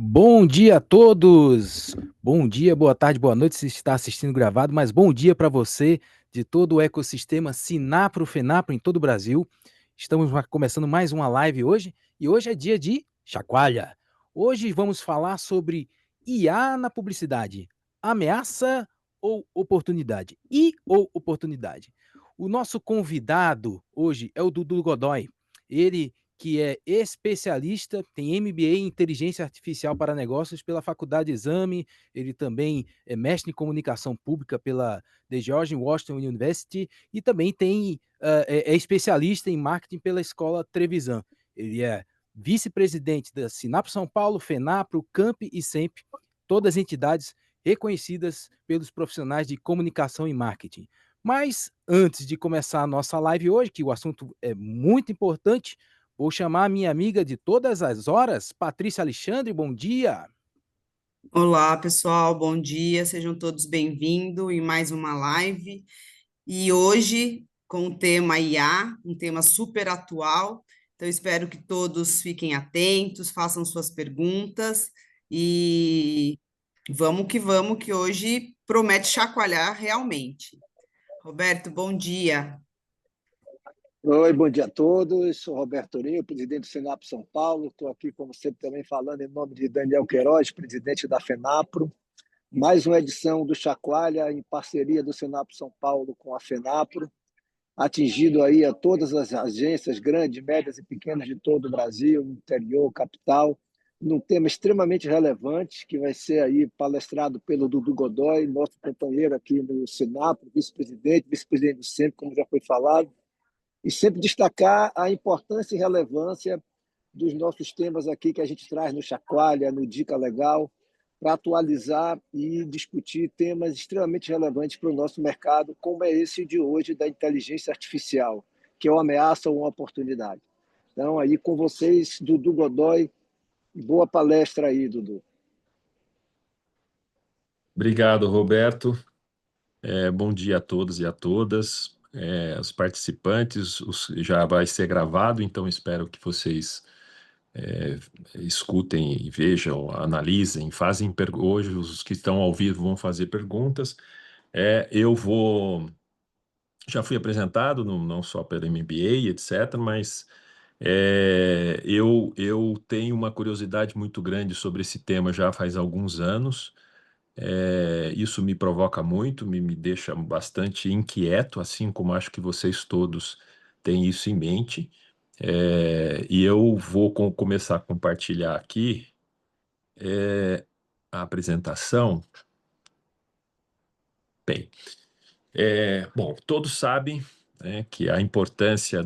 Bom dia a todos! Bom dia, boa tarde, boa noite se está assistindo gravado, mas bom dia para você de todo o ecossistema Sinapro Fenapro em todo o Brasil. Estamos começando mais uma live hoje e hoje é dia de chacoalha. Hoje vamos falar sobre IA na publicidade, ameaça ou oportunidade? I ou oportunidade? O nosso convidado hoje é o Dudu Godoy. Ele que é especialista, tem MBA em Inteligência Artificial para Negócios pela Faculdade Exame, ele também é mestre em Comunicação Pública pela The George Washington University e também é especialista em Marketing pela Escola Trevisan. Ele é vice-presidente da Sinapro São Paulo, FENAPRO, CAMP e SEMP, todas entidades reconhecidas pelos profissionais de comunicação e marketing. Mas antes de começar a nossa live hoje, que o assunto é muito importante, vou chamar a minha amiga de todas as horas, Patrícia Alexandre, bom dia. Olá, pessoal, bom dia, sejam todos bem-vindos em mais uma live. E hoje, com o tema IA, um tema super atual, então espero que todos fiquem atentos, façam suas perguntas e vamos, que hoje promete chacoalhar realmente. Roberto, bom dia. Oi, bom dia a todos. Sou Roberto Torinho, presidente do Senap São Paulo. Estou aqui, como sempre, também falando em nome de Daniel Queiroz, presidente da FENAPRO. Mais uma edição do Chacoalha, em parceria do Senap São Paulo com a FENAPRO, atingido aí a todas as agências grandes, médias e pequenas de todo o Brasil, interior, capital, num tema extremamente relevante, que vai ser aí palestrado pelo Dudu Godoy, nosso companheiro aqui no Senapro, vice-presidente do SEMP, como já foi falado, e sempre destacar a importância e relevância dos nossos temas aqui que a gente traz no Chacoalha, no Dica Legal, para atualizar e discutir temas extremamente relevantes para o nosso mercado, como é esse de hoje da inteligência artificial, que é uma ameaça ou uma oportunidade. Então, aí com vocês, Dudu Godoy, boa palestra aí, Dudu. Obrigado, Roberto. Bom dia a todos e a todas. Os participantes, já vai ser gravado, então espero que vocês escutem e vejam, analisem, hoje os que estão ao vivo vão fazer perguntas. Já fui apresentado, não só pelo MBA, etc., mas eu tenho uma curiosidade muito grande sobre esse tema já faz alguns anos. Isso me provoca muito, me deixa bastante inquieto, assim como acho que vocês todos têm isso em mente. E eu vou começar a compartilhar aqui a apresentação. Bem, bom, todos sabem, né, que a importância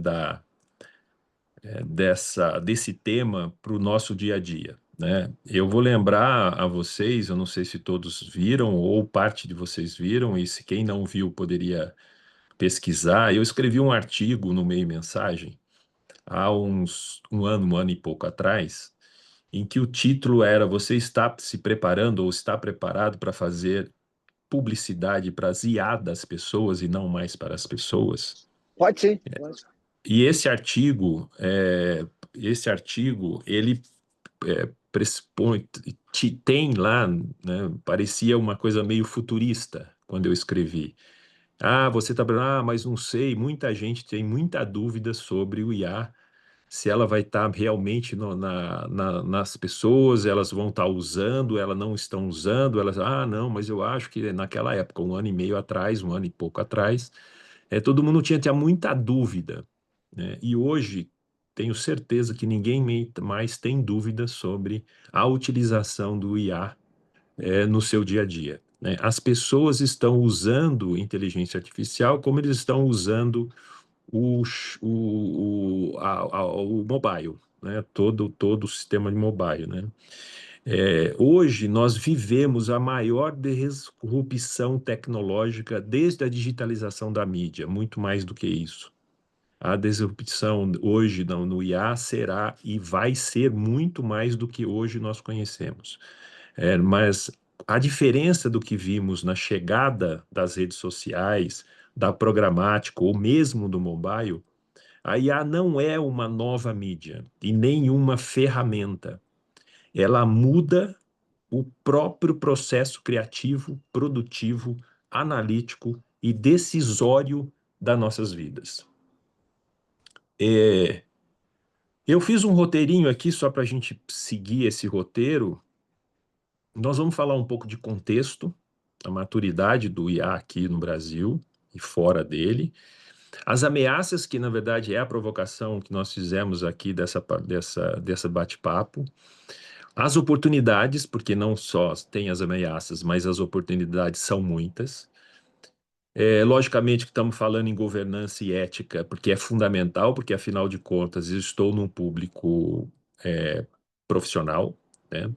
desse tema para o nosso dia a dia, né? Eu vou lembrar a vocês, eu não sei se todos viram ou parte de vocês viram, e se quem não viu poderia pesquisar. Eu escrevi um artigo no Meio Mensagem há um ano e pouco atrás, em que o título era: Você está se preparando ou está preparado para fazer publicidade para as IA das pessoas e não mais para as pessoas? Pode sim. Pode. E ele pressupõe, tem lá, né, parecia uma coisa meio futurista quando eu escrevi. Você está, mas não sei, muita gente tem muita dúvida sobre o IA, se ela vai estar realmente nas pessoas, elas vão estar usando, elas não estão usando, não, mas eu acho que naquela época, um ano e meio atrás, um ano e pouco atrás, todo mundo tinha muita dúvida, né? E hoje tenho certeza que ninguém mais tem dúvida sobre a utilização do IA no seu dia a dia, né? As pessoas estão usando inteligência artificial como eles estão usando o mobile, né? Todo o sistema de mobile, né? Hoje nós vivemos a maior disrupção tecnológica desde a digitalização da mídia, muito mais do que isso. A disrupção hoje no IA será e vai ser muito mais do que hoje nós conhecemos. Mas a diferença do que vimos na chegada das redes sociais, da programática ou mesmo do mobile, a IA não é uma nova mídia e nem uma ferramenta. ela muda o próprio processo criativo, produtivo, analítico e decisório das nossas vidas. Eu fiz um roteirinho aqui só para a gente seguir esse roteiro. Nós vamos falar um pouco de contexto, a maturidade do IA aqui no Brasil e fora dele, as ameaças, que na verdade é a provocação que nós fizemos aqui dessa bate-papo, as oportunidades, porque não só tem as ameaças, mas as oportunidades são muitas. Logicamente que estamos falando em governança e ética, porque é fundamental, porque afinal de contas eu estou num público profissional, né?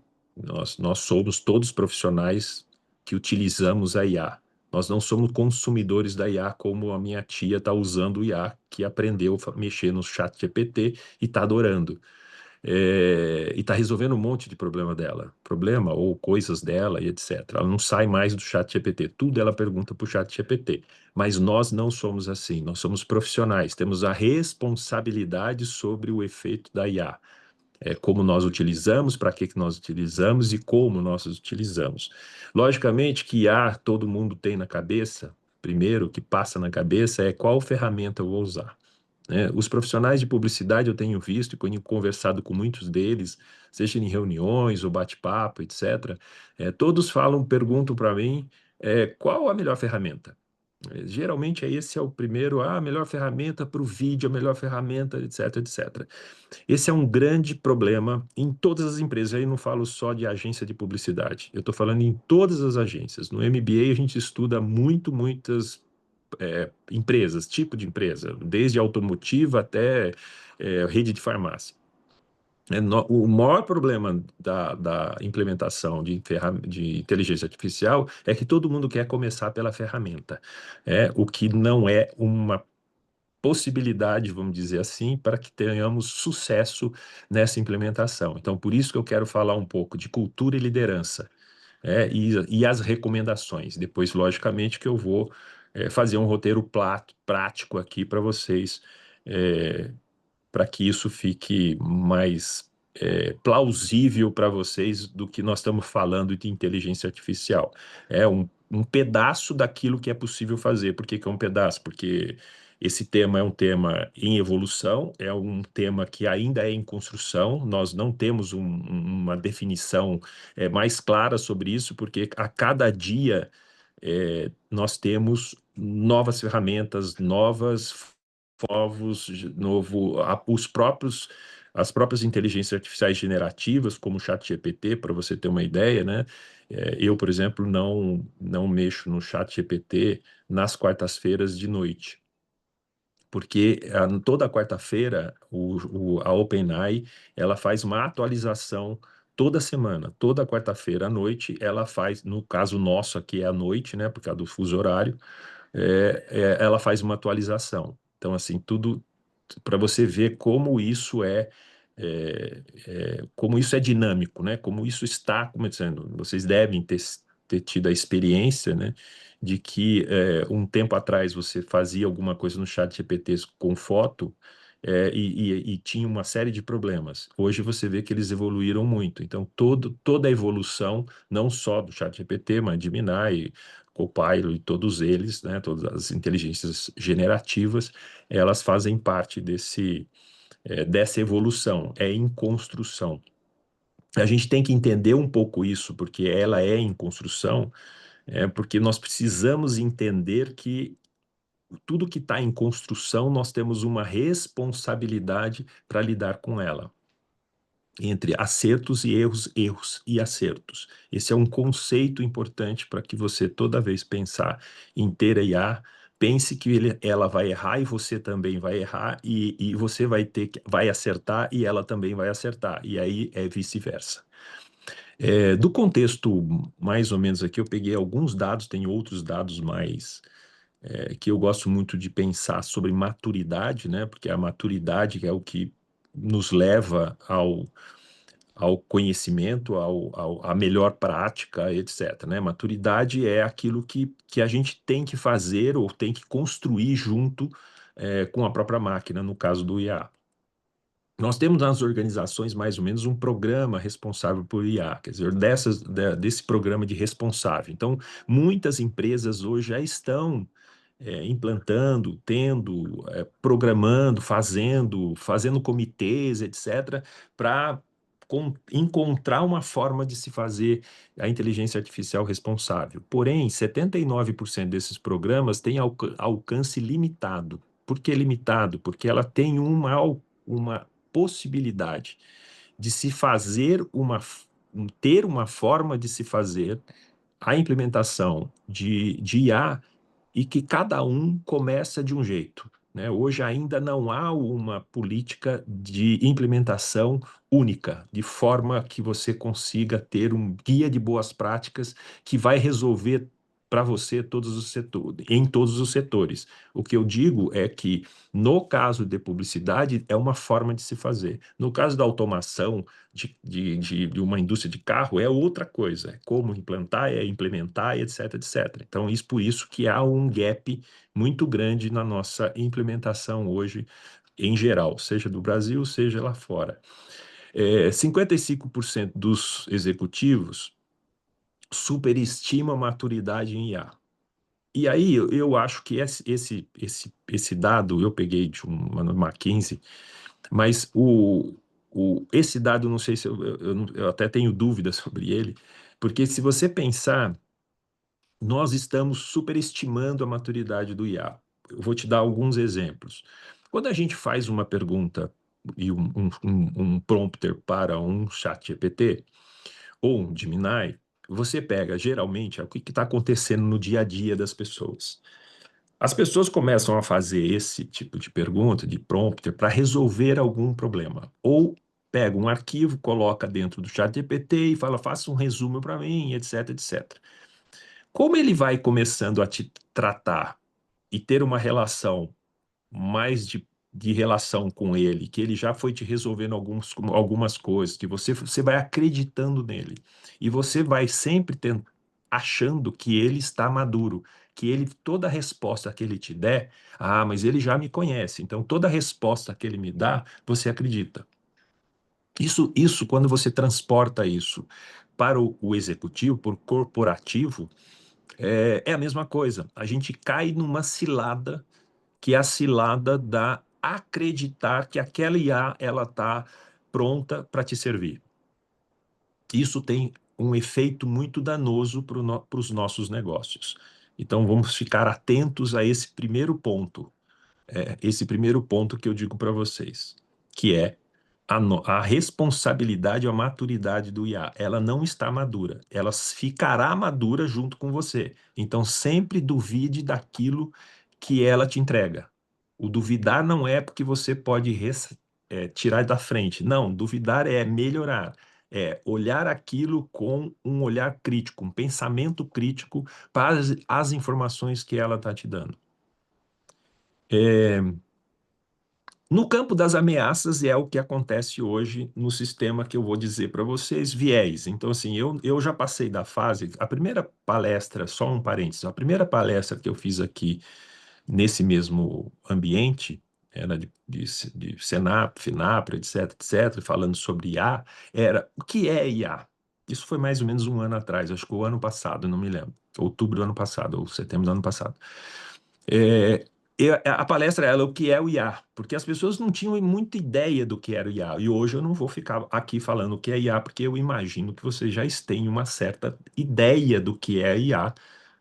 Nós somos todos profissionais que utilizamos a IA. Nós não somos consumidores da IA como a minha tia está usando o IA, que aprendeu a mexer no chat GPT e está adorando. E está resolvendo um monte de problema ou coisas dela e etc. Ela não sai mais do chat GPT, tudo ela pergunta para o chat GPT. Mas nós não somos assim, nós somos profissionais, temos a responsabilidade sobre o efeito da IA. Como nós utilizamos, para que nós utilizamos e como nós utilizamos. Logicamente que IA todo mundo tem na cabeça, primeiro que passa na cabeça é qual ferramenta eu vou usar. Os profissionais de publicidade eu tenho visto e tenho conversado com muitos deles, seja em reuniões ou bate-papo, etc. Todos perguntam para mim qual a melhor ferramenta. Geralmente esse é o primeiro, a melhor ferramenta para o vídeo, a melhor ferramenta, etc, etc. Esse é um grande problema em todas as empresas. Aí não falo só de agência de publicidade, eu estou falando em todas as agências. No MBA a gente estuda muitas empresas, tipo de empresa, desde automotiva até rede de farmácia. O maior problema da implementação de inteligência artificial é que todo mundo quer começar pela ferramenta, o que não é uma possibilidade, vamos dizer assim, para que tenhamos sucesso nessa implementação. Então, por isso que eu quero falar um pouco de cultura e liderança, e as recomendações. Depois, logicamente, que eu vou fazer um roteiro prático aqui para vocês, para que isso fique mais plausível para vocês do que nós estamos falando de inteligência artificial. É um pedaço daquilo que é possível fazer. Por que é um pedaço? Porque esse tema é um tema em evolução, é um tema que ainda é em construção, nós não temos uma definição mais clara sobre isso, porque a cada dia nós temos novas ferramentas, as próprias inteligências artificiais generativas, como o ChatGPT, para você ter uma ideia, né? Eu, por exemplo, não mexo no ChatGPT nas quartas-feiras de noite, porque toda quarta-feira a OpenAI ela faz uma atualização toda semana, toda quarta-feira à noite ela faz, no caso nosso aqui é à noite, né, por causa do fuso horário, ela faz uma atualização. Então, assim, tudo para você ver como isso é dinâmico, né? Como isso está começando. Vocês devem ter tido a experiência, né, de que um tempo atrás você fazia alguma coisa no chat GPT com foto e tinha uma série de problemas. Hoje você vê que eles evoluíram muito. Então, toda a evolução, não só do chat GPT, mas de Gemini, Copilot e todos eles, né, todas as inteligências generativas, elas fazem parte dessa evolução, em construção. A gente tem que entender um pouco isso, porque ela é em construção, porque nós precisamos entender que tudo que está em construção, nós temos uma responsabilidade para lidar com ela. Entre acertos e erros, erros e acertos. Esse é um conceito importante para que você, toda vez pensar em ter IA, pense que ela vai errar e você também vai errar, e você vai acertar e ela também vai acertar, e aí é vice-versa. Do contexto, mais ou menos aqui, eu peguei alguns dados, tem outros dados mais que eu gosto muito de pensar sobre maturidade, né? Porque a maturidade é o que nos leva ao conhecimento, à melhor prática, etc, né? Maturidade é aquilo que a gente tem que fazer ou tem que construir junto com a própria máquina, no caso do IA. Nós temos nas organizações mais ou menos um programa responsável por IA, quer dizer, desse programa de responsável. Então, muitas empresas hoje já estão implantando, programando, fazendo comitês, etc., para encontrar uma forma de se fazer a inteligência artificial responsável. Porém, 79% desses programas têm alcance limitado. Por que limitado? Porque ela tem uma possibilidade de se fazer ter uma forma de se fazer a implementação de IA e que cada um começa de um jeito, né? Hoje ainda não há uma política de implementação única, de forma que você consiga ter um guia de boas práticas que vai resolver para você em todos os setores. O que eu digo é que, no caso de publicidade, é uma forma de se fazer. No caso da automação de uma indústria de carro, é outra coisa. É como implantar, é implementar, etc, etc. Então, por isso que há um gap muito grande na nossa implementação hoje, em geral, seja do Brasil, seja lá fora. 55% dos executivos superestimam a maturidade em IA. E aí, eu acho que esse dado eu peguei de uma McKinsey, mas esse dado, não sei se eu até tenho dúvidas sobre ele, porque se você pensar, nós estamos superestimando a maturidade do IA. Eu vou te dar alguns exemplos. Quando a gente faz uma pergunta e um prompter para um chat GPT ou um Gemini, você pega, geralmente, o que está acontecendo no dia a dia das pessoas. As pessoas começam a fazer esse tipo de pergunta, de prompter, para resolver algum problema. Ou pega um arquivo, coloca dentro do chat GPT e fala, faça um resumo para mim, etc, etc. Como ele vai começando a te tratar e ter uma relação mais de relação com ele, que ele já foi te resolvendo algumas coisas, que você vai acreditando nele. E você vai sempre achando que ele está maduro, que toda resposta que ele te der, mas ele já me conhece, então toda resposta que ele me dá, você acredita. Isso quando você transporta isso para o executivo, para o corporativo, é a mesma coisa. A gente cai numa cilada, que é a cilada da acreditar que aquela IA ela está pronta para te servir. Isso tem um efeito muito danoso para os nossos negócios. Então vamos ficar atentos a esse primeiro ponto. Esse primeiro ponto que eu digo para vocês, que é a responsabilidade, a maturidade do IA. Ela não está madura, ela ficará madura junto com você. Então sempre duvide daquilo que ela te entrega. O duvidar não é porque você pode tirar da frente. Não, duvidar é melhorar. É olhar aquilo com um olhar crítico, um pensamento crítico para as informações que ela está te dando. No campo das ameaças é o que acontece hoje no sistema que eu vou dizer para vocês, viés. Então, assim, eu já passei da fase, a primeira palestra, só um parênteses, a primeira palestra que eu fiz aqui nesse mesmo ambiente, era de Senap, Finapra, etc, etc, falando sobre IA, era o que é IA? Isso foi mais ou menos um ano atrás, acho que o ano passado, não me lembro, outubro do ano passado, ou setembro do ano passado. A palestra era o que é o IA, porque as pessoas não tinham muita ideia do que era o IA. E hoje eu não vou ficar aqui falando o que é IA, porque eu imagino que vocês já têm uma certa ideia do que é a IA,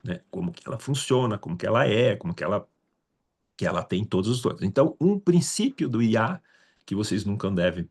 né? Como que ela funciona, como que ela é, como que ela tem todos os dois. Então, um princípio do IA que vocês nunca devem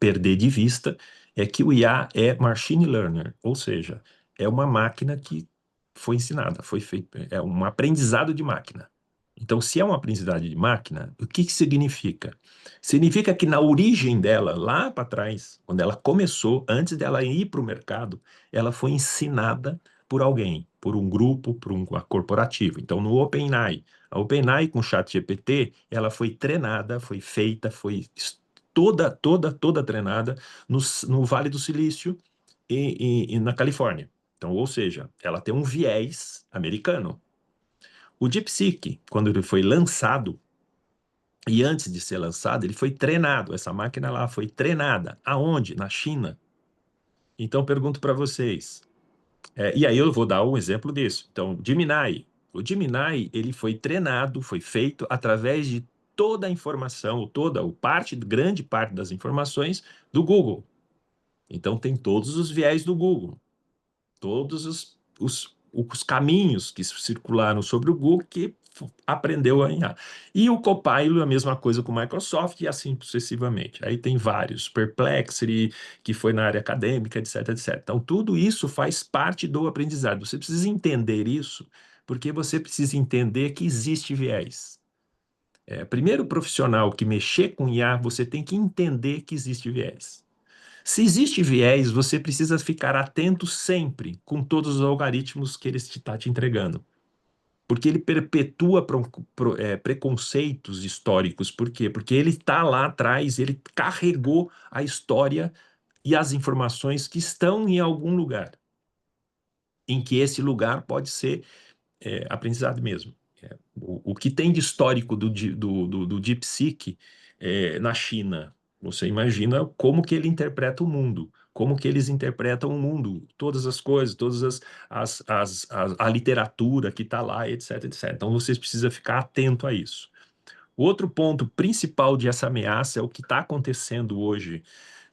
perder de vista é que o IA é machine learner, ou seja, é uma máquina que foi ensinada, foi feito, é um aprendizado de máquina. Então, se é uma aprendizagem de máquina, o que significa? Significa que na origem dela, lá para trás, quando ela começou, antes dela ir para o mercado, ela foi ensinada por alguém, por um grupo, por um corporativo. Então, no OpenAI, a OpenAI com o ChatGPT, ela foi treinada, foi feita, foi toda treinada no Vale do Silício e na Califórnia. Então, ou seja, ela tem um viés americano. O DeepSeek, quando ele foi lançado, E antes de ser lançado, ele foi treinado. Essa máquina lá foi treinada. Aonde? Na China. Então, pergunto para vocês. E aí eu vou dar um exemplo disso. Então, Gemini. O Gemini, ele foi treinado, foi feito através de toda a informação, ou grande parte das informações do Google. Então, tem todos os viés do Google. Todos os caminhos que circularam sobre o Google que aprendeu a IA. E o Copilot, a mesma coisa com o Microsoft e assim sucessivamente. Aí tem vários, Perplexity, que foi na área acadêmica, etc, etc. Então, tudo isso faz parte do aprendizado. Você precisa entender isso, porque você precisa entender que existe viés. Primeiro profissional que mexer com IA, você tem que entender que existe viés. Se existe viés, você precisa ficar atento sempre com todos os algoritmos que ele está te entregando. Porque ele perpetua preconceitos históricos. Por quê? Porque ele está lá atrás, ele carregou a história e as informações que estão em algum lugar, em que esse lugar pode ser aprendizado mesmo. O que tem de histórico do DeepSeek na China? Você imagina como que ele interpreta o mundo, como que eles interpretam o mundo, todas as coisas, todas a literatura que está lá, etc, etc. Então, vocês precisam ficar atento a isso. O outro ponto principal dessa ameaça é o que está acontecendo hoje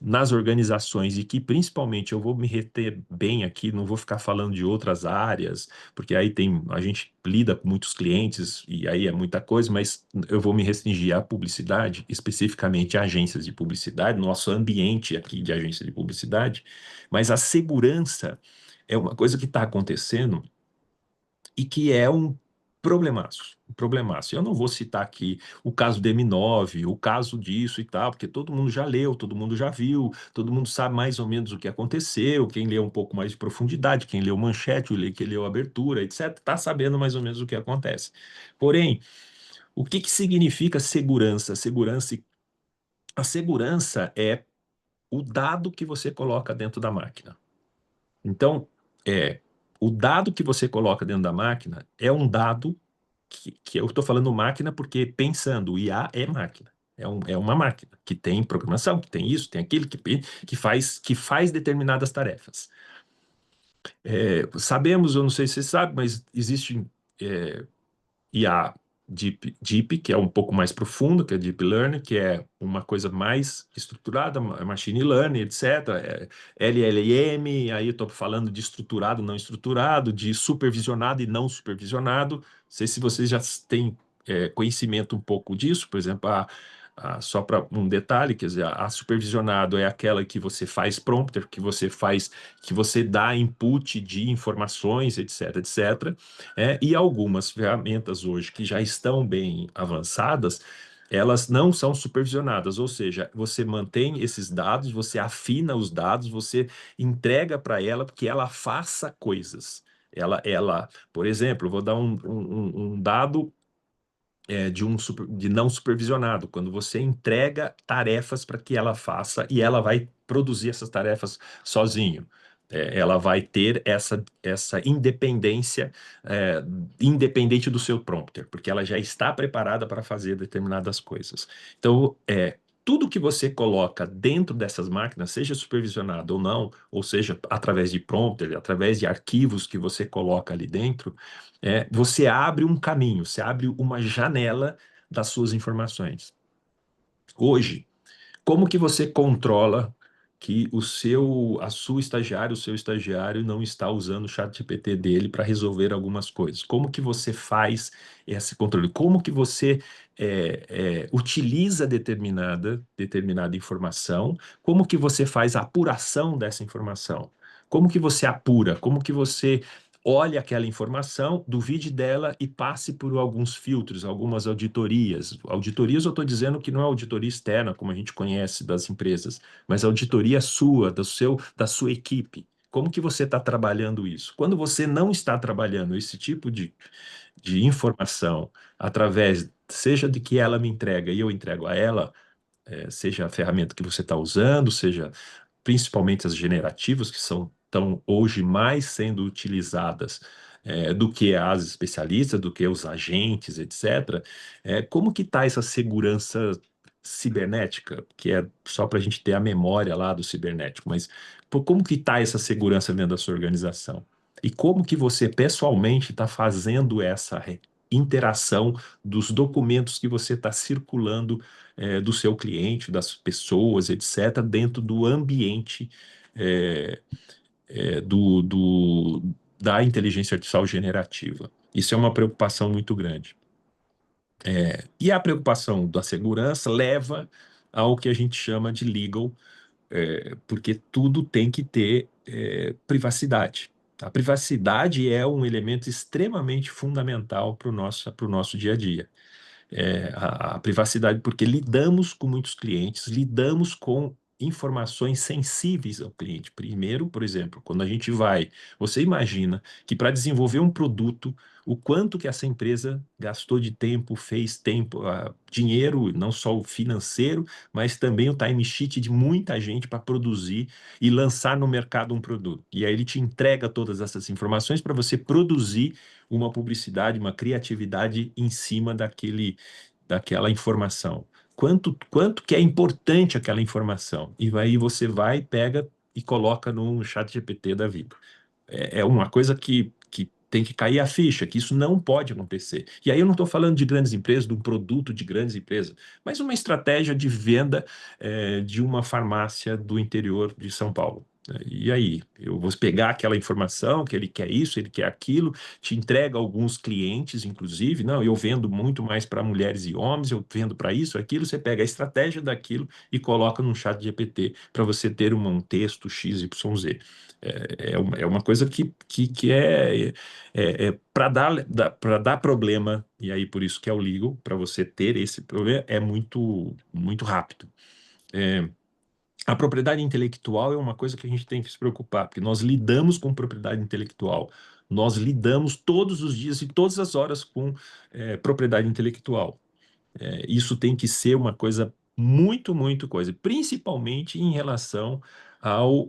nas organizações e que principalmente eu vou me reter bem aqui, não vou ficar falando de outras áreas, porque aí a gente lida com muitos clientes e aí é muita coisa, mas eu vou me restringir à publicidade, especificamente a agências de publicidade, nosso ambiente aqui de agência de publicidade, mas a segurança é uma coisa que está acontecendo e que é um problemaço, um problemaço. Eu não vou citar aqui o caso do M9, o caso disso e tal, porque todo mundo já leu, todo mundo já viu, todo mundo sabe mais ou menos o que aconteceu, quem leu um pouco mais de profundidade, quem leu manchete, quem leu abertura, etc., está sabendo mais ou menos o que acontece. Porém, o que que significa segurança? A segurança é o dado que você coloca dentro da máquina. Então, o dado que você coloca dentro da máquina é um dado que eu estou falando máquina porque pensando, o IA é máquina. É uma máquina que tem programação, que tem isso, tem aquilo, que faz determinadas tarefas. Sabemos, eu não sei se você sabe, mas existe IA Deep, que é um pouco mais profundo, que é Deep Learning, que é uma coisa mais estruturada, Machine Learning, etc. LLM, aí eu estou falando de estruturado, não estruturado, de supervisionado e não supervisionado. Não sei se vocês já têm conhecimento um pouco disso, por exemplo, só para um detalhe, quer dizer, a supervisionado é aquela que você faz prompter, que você dá input de informações, etc, etc. E algumas ferramentas hoje que já estão bem avançadas, elas não são supervisionadas, ou seja, você mantém esses dados, você afina os dados, você entrega para ela que ela faça coisas. Por exemplo, vou dar um dado de não supervisionado, quando você entrega tarefas para que ela faça e ela vai produzir essas tarefas sozinho. Ela vai ter essa independência, independente do seu prompter, porque ela já está preparada para fazer determinadas coisas. Então, tudo que você coloca dentro dessas máquinas, seja supervisionado ou não, ou seja, através de prompter, através de arquivos que você coloca ali dentro, você abre um caminho, você abre uma janela das suas informações. Hoje, como que você controla que o seu estagiário não está usando o chat GPT dele para resolver algumas coisas? Como que você faz esse controle? Como que você utiliza determinada informação? Como que você faz a apuração dessa informação? Como que você apura? Como que você olhe aquela informação, duvide dela e passe por alguns filtros, algumas auditorias? Auditorias eu estou dizendo que não é auditoria externa, como a gente conhece das empresas, mas auditoria sua, da sua equipe. Como que você está trabalhando isso? Quando você não está trabalhando esse tipo de informação através, seja de que ela me entrega e eu entrego a ela, seja a ferramenta que você está usando, seja principalmente as generativas, que estão hoje mais sendo utilizadas do que as especialistas, do que os agentes, etc. Como que está essa segurança cibernética, que é só para a gente ter a memória lá do cibernético, mas como que está essa segurança dentro da sua organização? E como que você pessoalmente está fazendo essa interação dos documentos que você está circulando do seu cliente, das pessoas, etc., dentro do ambiente é, da inteligência artificial generativa. Isso é uma preocupação muito grande. E a preocupação da segurança leva ao que a gente chama de legal, porque tudo tem que ter privacidade. A privacidade é um elemento extremamente fundamental para o nosso dia a dia. A privacidade, porque lidamos com muitos clientes, lidamos com informações sensíveis ao cliente. Primeiro, por exemplo, quando a gente você imagina que para desenvolver um produto, o quanto que essa empresa gastou de tempo, fez tempo, dinheiro, não só o financeiro, mas também o time sheet de muita gente para produzir e lançar no mercado um produto. E aí ele te entrega todas essas informações para você produzir uma publicidade, uma criatividade em cima daquela informação. Quanto que é importante aquela informação? E aí você vai, pega e coloca no chat GPT da vida. É uma coisa que tem que cair a ficha, que isso não pode acontecer. E aí eu não estou falando de grandes empresas, de um produto de grandes empresas, mas uma estratégia de venda de uma farmácia do interior de São Paulo. E aí, eu vou pegar aquela informação que ele quer isso, ele quer aquilo, te entrega alguns clientes, inclusive, não, eu vendo muito mais para mulheres e homens, eu vendo para isso, aquilo, você pega a estratégia daquilo e coloca num chat GPT para você ter um texto XYZ. É uma coisa que para dar problema, e aí por isso que é o legal, para você ter esse problema, é muito, muito rápido. A propriedade intelectual é uma coisa que a gente tem que se preocupar, porque nós lidamos com propriedade intelectual, nós lidamos todos os dias e todas as horas com propriedade intelectual. Isso tem que ser uma coisa muito, muito coisa, principalmente em relação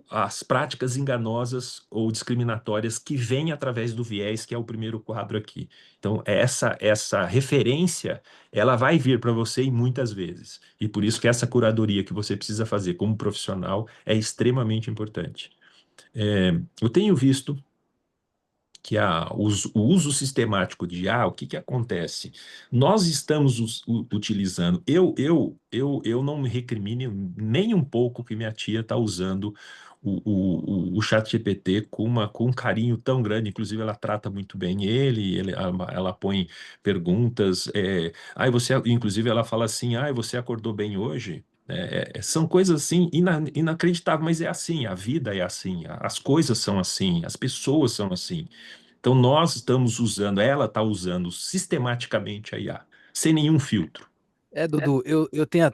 às práticas enganosas ou discriminatórias que vêm através do viés, que é o primeiro quadro aqui. Então, essa referência, ela vai vir para você e muitas vezes. E por isso que essa curadoria que você precisa fazer como profissional é extremamente importante. Eu tenho visto que o uso sistemático de IA, o que que acontece? Nós estamos utilizando, eu não me recrimino nem um pouco que minha tia está usando o ChatGPT com um carinho tão grande, inclusive ela trata muito bem ela põe perguntas, inclusive ela fala assim, você acordou bem hoje? São coisas assim inacreditáveis, mas é assim, a vida é assim, as coisas são assim, as pessoas são assim. Então, nós estamos usando, ela está usando sistematicamente a IA, sem nenhum filtro. Dudu, eu tenho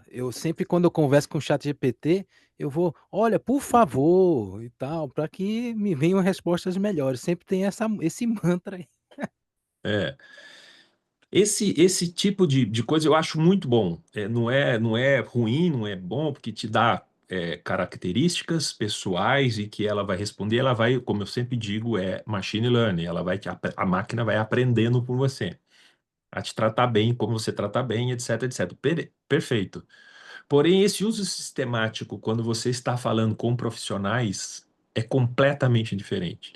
eu sempre quando eu converso com o chat GPT, eu vou, olha, por favor, e tal, para que me venham respostas melhores. Sempre tem esse mantra aí. É. Esse tipo de coisa eu acho muito bom. Não é ruim, não é bom, porque te dá características pessoais e que ela vai responder, ela vai, como eu sempre digo, é machine learning, a máquina vai aprendendo com você, a te tratar bem, como você trata bem, etc, etc. Perfeito. Porém, esse uso sistemático, quando você está falando com profissionais, é completamente diferente.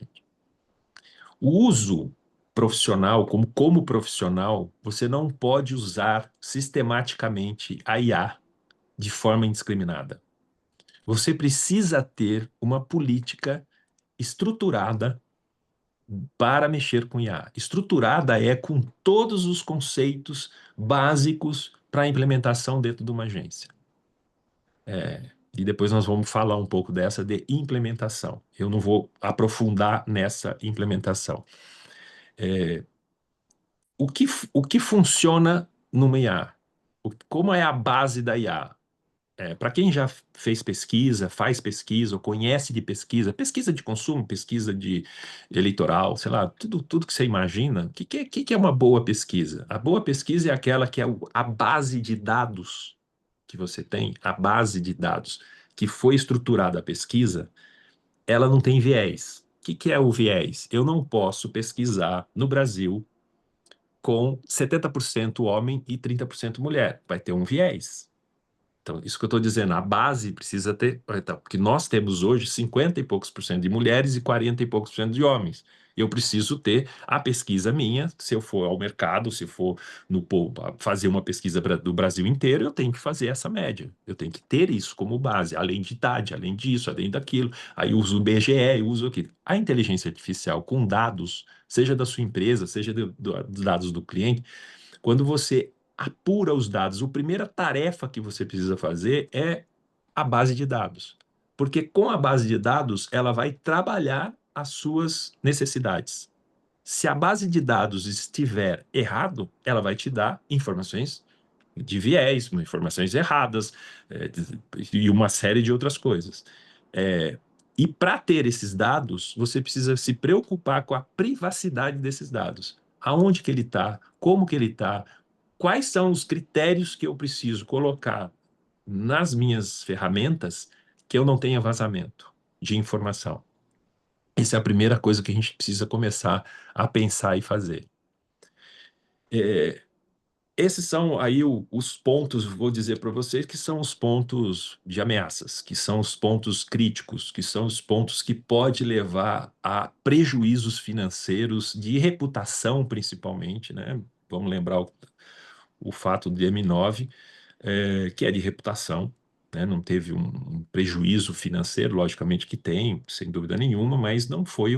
O uso profissional, como profissional, você não pode usar sistematicamente a IA de forma indiscriminada. Você precisa ter uma política estruturada para mexer com IA. Estruturada é com todos os conceitos básicos para a implementação dentro de uma agência. E depois nós vamos falar um pouco dessa de implementação. Eu não vou aprofundar nessa implementação. O que funciona numa IA? Como é a base da IA? Para quem já fez pesquisa, faz pesquisa, ou conhece de pesquisa, pesquisa de consumo, pesquisa de eleitoral, sei lá, tudo que você imagina, que é uma boa pesquisa? A boa pesquisa é aquela que é a base de dados que você tem, a base de dados que foi estruturada a pesquisa, ela não tem viés. que é o viés? Eu não posso pesquisar no Brasil com 70% homem e 30% mulher. Vai ter um viés. Então, isso que eu estou dizendo, a base precisa ter... Então, porque nós temos hoje 50 e poucos por cento de mulheres e 40 e poucos por cento de homens. Eu preciso ter a pesquisa minha, se eu for ao mercado, se for fazer uma pesquisa do Brasil inteiro, eu tenho que fazer essa média. Eu tenho que ter isso como base, além de idade, além disso, além daquilo. Aí eu uso o BGE, eu uso aquilo. A inteligência artificial com dados, seja da sua empresa, seja dos dados do cliente, quando você apura os dados, a primeira tarefa que você precisa fazer é a base de dados. Porque com a base de dados, ela vai trabalhar as suas necessidades. Se a base de dados estiver errado, ela vai te dar informações de viés, informações erradas, e uma série de outras coisas. E para ter esses dados, você precisa se preocupar com a privacidade desses dados. Aonde que ele está, como que ele está, quais são os critérios que eu preciso colocar nas minhas ferramentas que eu não tenha vazamento de informação. Essa é a primeira coisa que a gente precisa começar a pensar e fazer. Esses são aí os pontos, vou dizer para vocês, que são os pontos de ameaças, que são os pontos críticos, que são os pontos que pode levar a prejuízos financeiros, de reputação principalmente, né? Vamos lembrar o fato do M9, que é de reputação, né? Não teve um prejuízo financeiro, logicamente que tem, sem dúvida nenhuma, mas não foi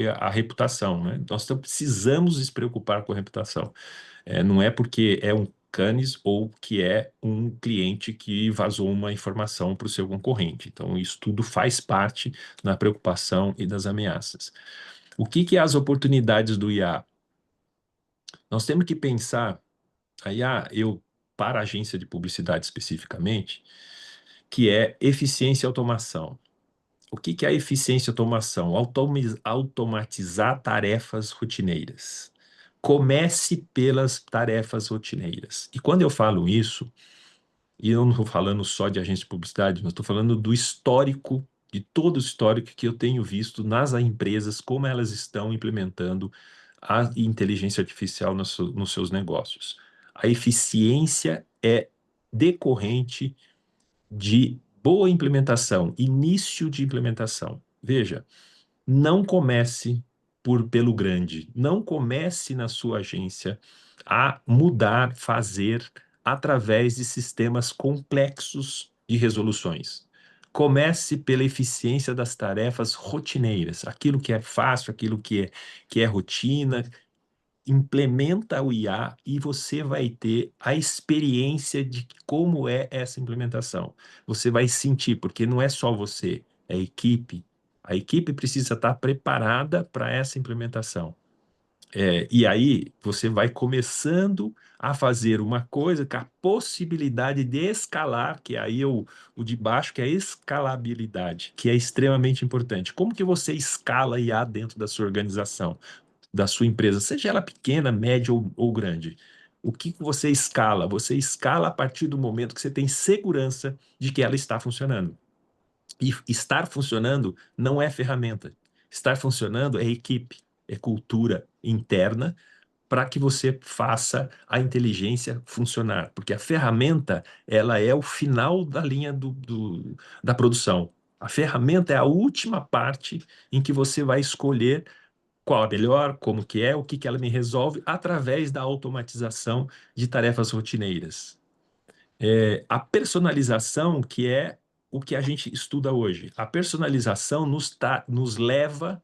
a reputação, né? Nós precisamos nos preocupar com a reputação. Não é porque é um canis ou que é um cliente que vazou uma informação para o seu concorrente. Então, isso tudo faz parte da preocupação e das ameaças. O que é as oportunidades do IA? Nós temos que pensar, a IA, para a agência de publicidade especificamente, que é eficiência e automação. O que é a eficiência e automação? Automatizar tarefas rotineiras. Comece pelas tarefas rotineiras. E quando eu falo isso, e eu não estou falando só de agência de publicidade, mas estou falando do histórico, de todo o histórico que eu tenho visto nas empresas, como elas estão implementando a inteligência artificial nos seus negócios. A eficiência é decorrente de boa implementação, início de implementação. Veja, não comece pelo grande, não comece na sua agência a mudar, fazer através de sistemas complexos de resoluções. Comece pela eficiência das tarefas rotineiras, aquilo que é fácil, aquilo que é rotina. Implementa o IA e você vai ter a experiência de como é essa implementação. Você vai sentir, porque não é só você, é a equipe. A equipe precisa estar preparada para essa implementação. E aí você vai começando a fazer uma coisa com a possibilidade de escalar, que aí o de baixo, que é a escalabilidade, que é extremamente importante. Como que você escala IA dentro da sua organização, da sua empresa, seja ela pequena, média ou grande? O que você escala? Você escala a partir do momento que você tem segurança de que ela está funcionando. E estar funcionando não é ferramenta. Estar funcionando é equipe, é cultura interna para que você faça a inteligência funcionar. Porque a ferramenta, ela é o final da linha da produção. A ferramenta é a última parte em que você vai escolher qual é melhor, como que é, o que ela me resolve, através da automatização de tarefas rotineiras. A personalização, que é o que a gente estuda hoje. A personalização nos leva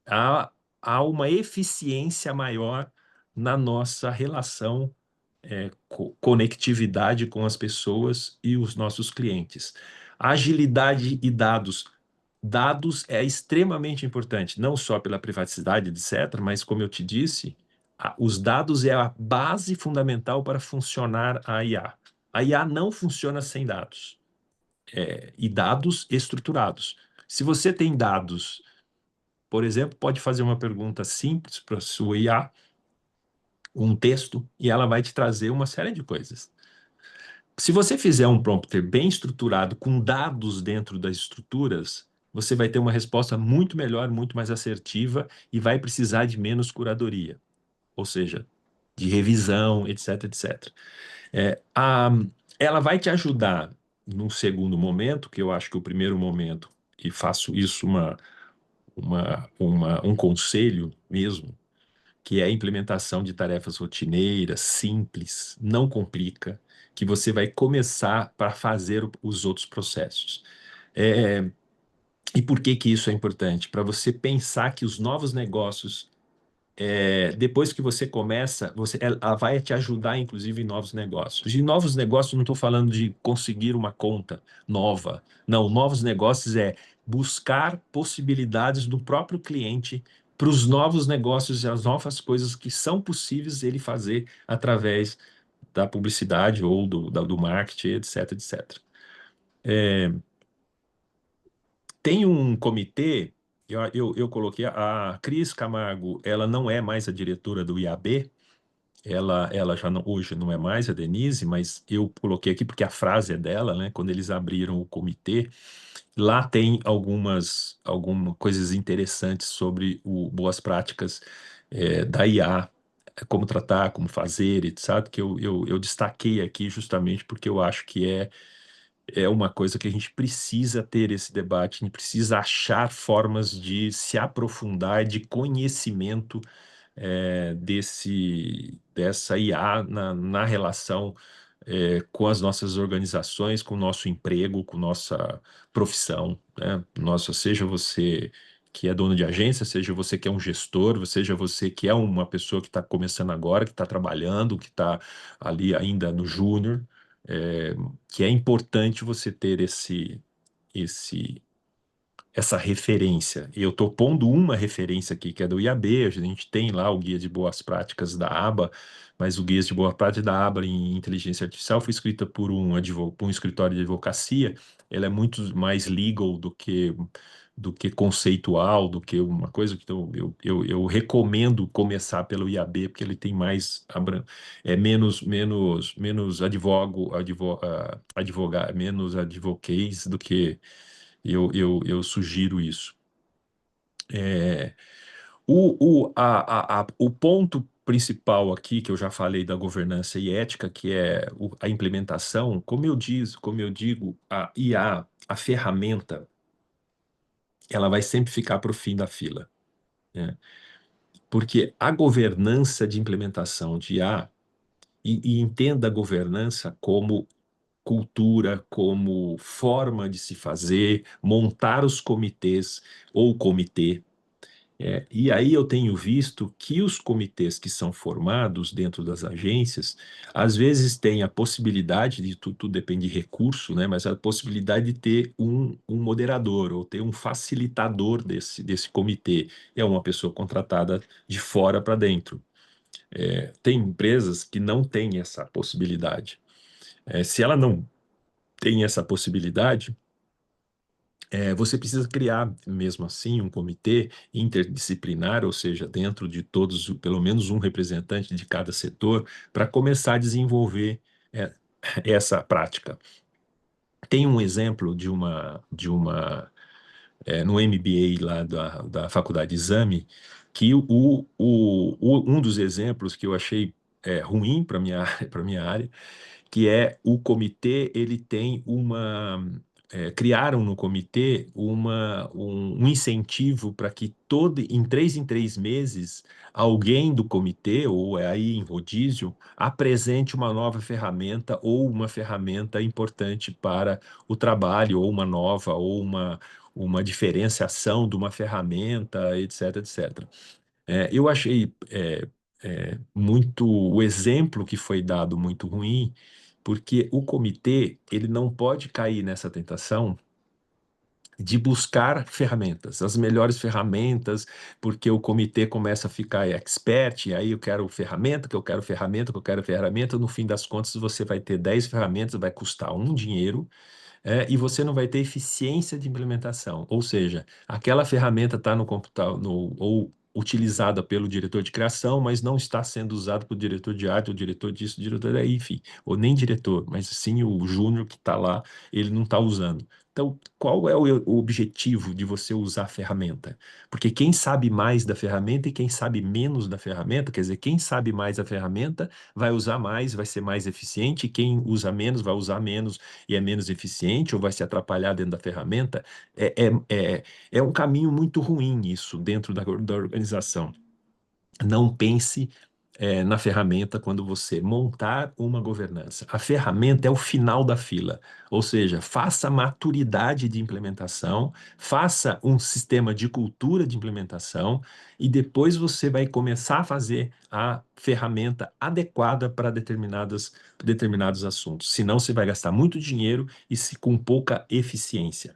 a uma eficiência maior na nossa relação, conectividade com as pessoas e os nossos clientes. Agilidade e dados. Dados é extremamente importante, não só pela privacidade, etc., mas, como eu te disse, os dados é a base fundamental para funcionar a IA. A IA não funciona sem dados, e dados estruturados. Se você tem dados, por exemplo, pode fazer uma pergunta simples para a sua IA, um texto, e ela vai te trazer uma série de coisas. Se você fizer um prompter bem estruturado, com dados dentro das estruturas, você vai ter uma resposta muito melhor, muito mais assertiva e vai precisar de menos curadoria, ou seja, de revisão, etc, etc. É, a, ela vai te ajudar num segundo momento, que eu acho que o primeiro momento, e faço isso um conselho mesmo, que é a implementação de tarefas rotineiras, simples, não complica, que você vai começar para fazer os outros processos. E por que que isso é importante? Para você pensar que os novos negócios, depois que você começa, ela vai te ajudar, inclusive, em novos negócios. De novos negócios, não estou falando de conseguir uma conta nova. Não, novos negócios é buscar possibilidades do próprio cliente para os novos negócios e as novas coisas que são possíveis ele fazer através da publicidade ou do marketing, etc, etc. Tem um comitê, eu coloquei a Cris Camargo, ela não é mais a diretora do IAB, ela já não, hoje não é mais a Denise, mas eu coloquei aqui porque a frase é dela, né? Quando eles abriram o comitê, lá tem algumas coisas interessantes sobre boas práticas da IA, como tratar, como fazer, etc., que eu destaquei aqui justamente porque eu acho que é uma coisa que a gente precisa ter esse debate, a gente precisa achar formas de se aprofundar, de conhecimento dessa IA na relação com as nossas organizações, com o nosso emprego, com nossa profissão, né? Nossa, seja você que é dono de agência, seja você que é um gestor, seja você que é uma pessoa que está começando agora, que está trabalhando, que está ali ainda no júnior, é, que é importante você ter esse essa referência. E eu estou pondo uma referência aqui, que é do IAB, a gente tem lá o Guia de Boas Práticas da ABA, mas o Guia de Boas Práticas da ABA em Inteligência Artificial foi escrita por por um escritório de advocacia, ela é muito mais legal do que conceitual, do que uma coisa que eu recomendo começar pelo IAB, porque ele tem mais, menos menos advocates do que eu sugiro isso. O ponto principal aqui, que eu já falei da governança e ética, que é a implementação, como eu digo, a IA, a ferramenta, ela vai sempre ficar para o fim da fila, né? Porque a governança de implementação de IA, e entenda a governança como cultura, como forma de se fazer, montar os comitês ou comitê. E aí eu tenho visto que os comitês que são formados dentro das agências, às vezes têm a possibilidade de, tudo depende de recurso, né, mas a possibilidade de ter um moderador ou ter um facilitador desse comitê. É uma pessoa contratada de fora para dentro. Tem empresas que não têm essa possibilidade. Se ela não tem essa possibilidade, você precisa criar, mesmo assim, um comitê interdisciplinar, ou seja, dentro de todos, pelo menos um representante de cada setor, para começar a desenvolver essa prática. Tem um exemplo no MBA lá da Faculdade Exame, que um dos exemplos que eu achei ruim para para minha área, que é o comitê, ele tem criaram no comitê um incentivo para que em 3 meses, alguém do comitê, ou aí em rodízio, apresente uma nova ferramenta ou uma ferramenta importante para o trabalho, ou uma nova, ou uma diferenciação de uma ferramenta, etc, etc. Eu achei o exemplo que foi dado muito ruim, porque o comitê ele não pode cair nessa tentação de buscar ferramentas, as melhores ferramentas, porque o comitê começa a ficar expert, e aí eu quero ferramenta, que eu quero ferramenta, que eu quero ferramenta, no fim das contas você vai ter 10 ferramentas, vai custar um dinheiro, e você não vai ter eficiência de implementação. Ou seja, aquela ferramenta está no computador, ou utilizada pelo diretor de criação, mas não está sendo usada pelo diretor de arte, o diretor disso, o diretor daí, enfim, ou nem diretor, mas sim o júnior que está lá, ele não está usando. Então, qual é o objetivo de você usar a ferramenta? Porque quem sabe mais da ferramenta e quem sabe menos da ferramenta, quer dizer, quem sabe mais da ferramenta vai usar mais, vai ser mais eficiente, e quem usa menos vai usar menos e é menos eficiente ou vai se atrapalhar dentro da ferramenta. É um caminho muito ruim isso dentro da organização. Não pense na ferramenta quando você montar uma governança. A ferramenta é o final da fila, ou seja, faça maturidade de implementação, faça um sistema de cultura de implementação e depois você vai começar a fazer a ferramenta adequada para determinados assuntos. Senão você vai gastar muito dinheiro com pouca eficiência.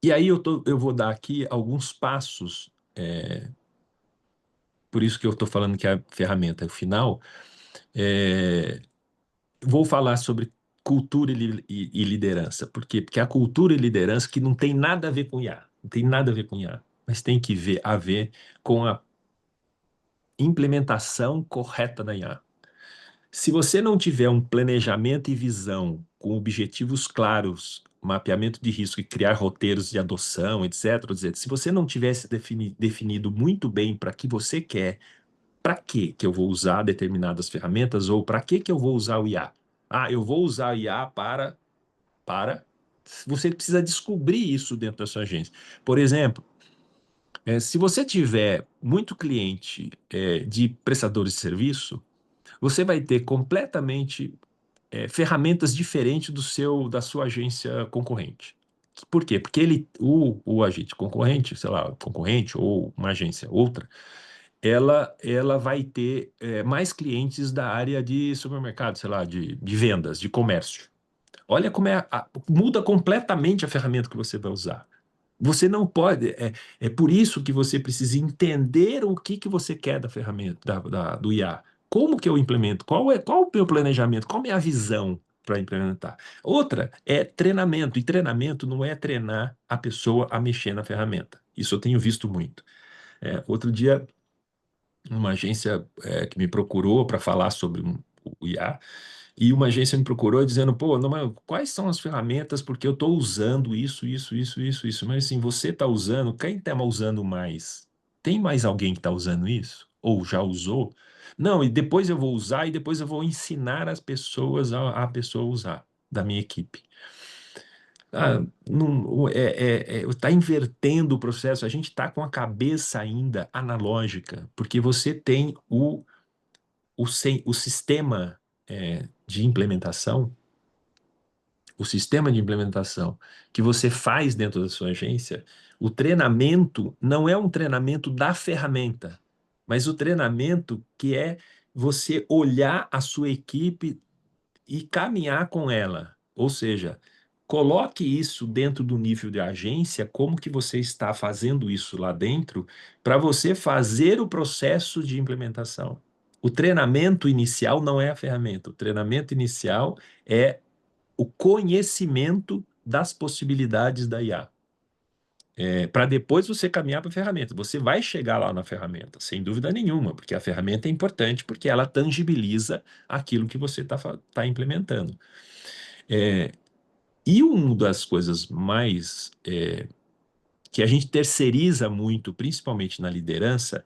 E aí eu vou dar aqui alguns passos. Por isso que eu estou falando que a ferramenta é o final. Vou falar sobre cultura e liderança. Por quê? Porque a cultura e liderança que não tem nada a ver com IA, não tem nada a ver com IA, mas tem a ver com a implementação correta da IA. Se você não tiver um planejamento e visão com objetivos claros, mapeamento de risco e criar roteiros de adoção, etc., se você não tivesse definido muito bem para que você quer, para que eu vou usar determinadas ferramentas ou para que eu vou usar o IA? Ah, eu vou usar o IA para... Você precisa descobrir isso dentro da sua agência. Por exemplo, se você tiver muito cliente de prestadores de serviço, você vai ter completamente ferramentas diferentes da sua agência concorrente. Por quê? Porque o agente concorrente, sei lá, concorrente ou uma agência outra, ela vai ter mais clientes da área de supermercado, sei lá, de vendas, de comércio. Olha como muda completamente a ferramenta que você vai usar. Você não pode, é por isso que você precisa entender o que você quer da ferramenta, do IA. Como que eu implemento? Qual o meu planejamento? Qual é a minha visão para implementar? Outra é treinamento, e treinamento não é treinar a pessoa a mexer na ferramenta. Isso eu tenho visto muito. Outro dia, uma agência que me procurou para falar sobre o IA, e uma agência me procurou dizendo, pô, não, mas quais são as ferramentas? Porque eu estou usando isso. Mas assim, você está usando, quem está usando mais? Tem mais alguém que está usando isso? Ou já usou? Não, e depois eu vou usar e depois eu vou ensinar as pessoas a pessoa usar, da minha equipe. Está invertendo o processo, a gente está com a cabeça ainda analógica, porque você tem o sistema de implementação, o sistema de implementação que você faz dentro da sua agência, o treinamento não é um treinamento da ferramenta, mas o treinamento que é você olhar a sua equipe e caminhar com ela. Ou seja, coloque isso dentro do nível de agência, como que você está fazendo isso lá dentro, para você fazer o processo de implementação. O treinamento inicial não é a ferramenta, o treinamento inicial é o conhecimento das possibilidades da IA. Para depois você caminhar para a ferramenta. Você vai chegar lá na ferramenta, sem dúvida nenhuma, porque a ferramenta é importante, porque ela tangibiliza aquilo que você está implementando. E uma das coisas mais que a gente terceiriza muito, principalmente na liderança,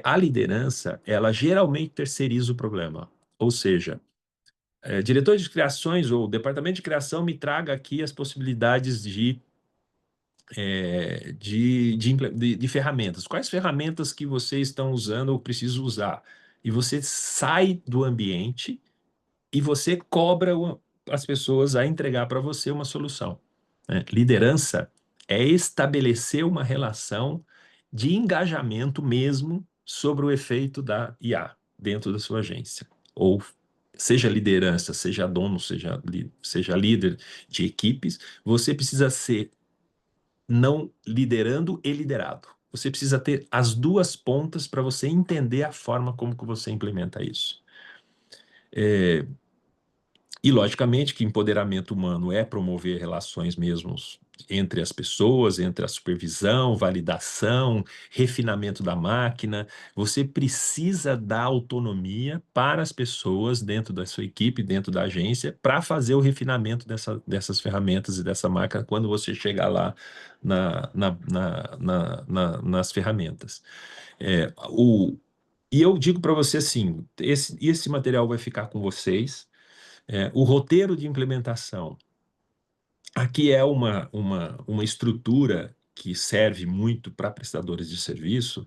a liderança, ela geralmente terceiriza o problema. Ou seja, diretor de criações ou departamento de criação me traga aqui as possibilidades de ferramentas. Quais ferramentas que vocês estão usando ou preciso usar? E você sai do ambiente e você cobra as pessoas a entregar para você uma solução. Liderança é estabelecer uma relação de engajamento mesmo sobre o efeito da IA dentro da sua agência. Ou seja liderança, seja dono, seja líder de equipes, você precisa ser não liderando e liderado. Você precisa ter as duas pontas para você entender a forma como que você implementa isso. E, logicamente, que empoderamento humano é promover relações mesmo entre as pessoas, entre a supervisão, validação, refinamento da máquina. Você precisa dar autonomia para as pessoas dentro da sua equipe, dentro da agência, para fazer o refinamento dessas ferramentas e dessa máquina quando você chegar lá nas ferramentas. E eu digo para você assim, esse material vai ficar com vocês. O roteiro de implementação. Aqui é uma estrutura que serve muito para prestadores de serviço,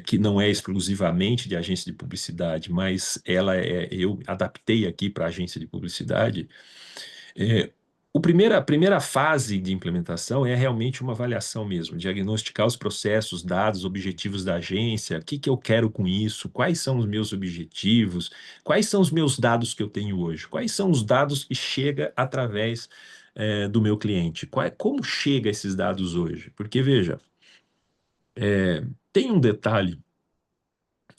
que não é exclusivamente de agência de publicidade, mas eu adaptei aqui para agência de publicidade. A primeira fase de implementação é realmente uma avaliação mesmo, diagnosticar os processos, dados, objetivos da agência, o que que eu quero com isso, quais são os meus objetivos, quais são os meus dados que eu tenho hoje, quais são os dados que chegam através do meu cliente, como chega esses dados hoje? Porque, veja, tem um detalhe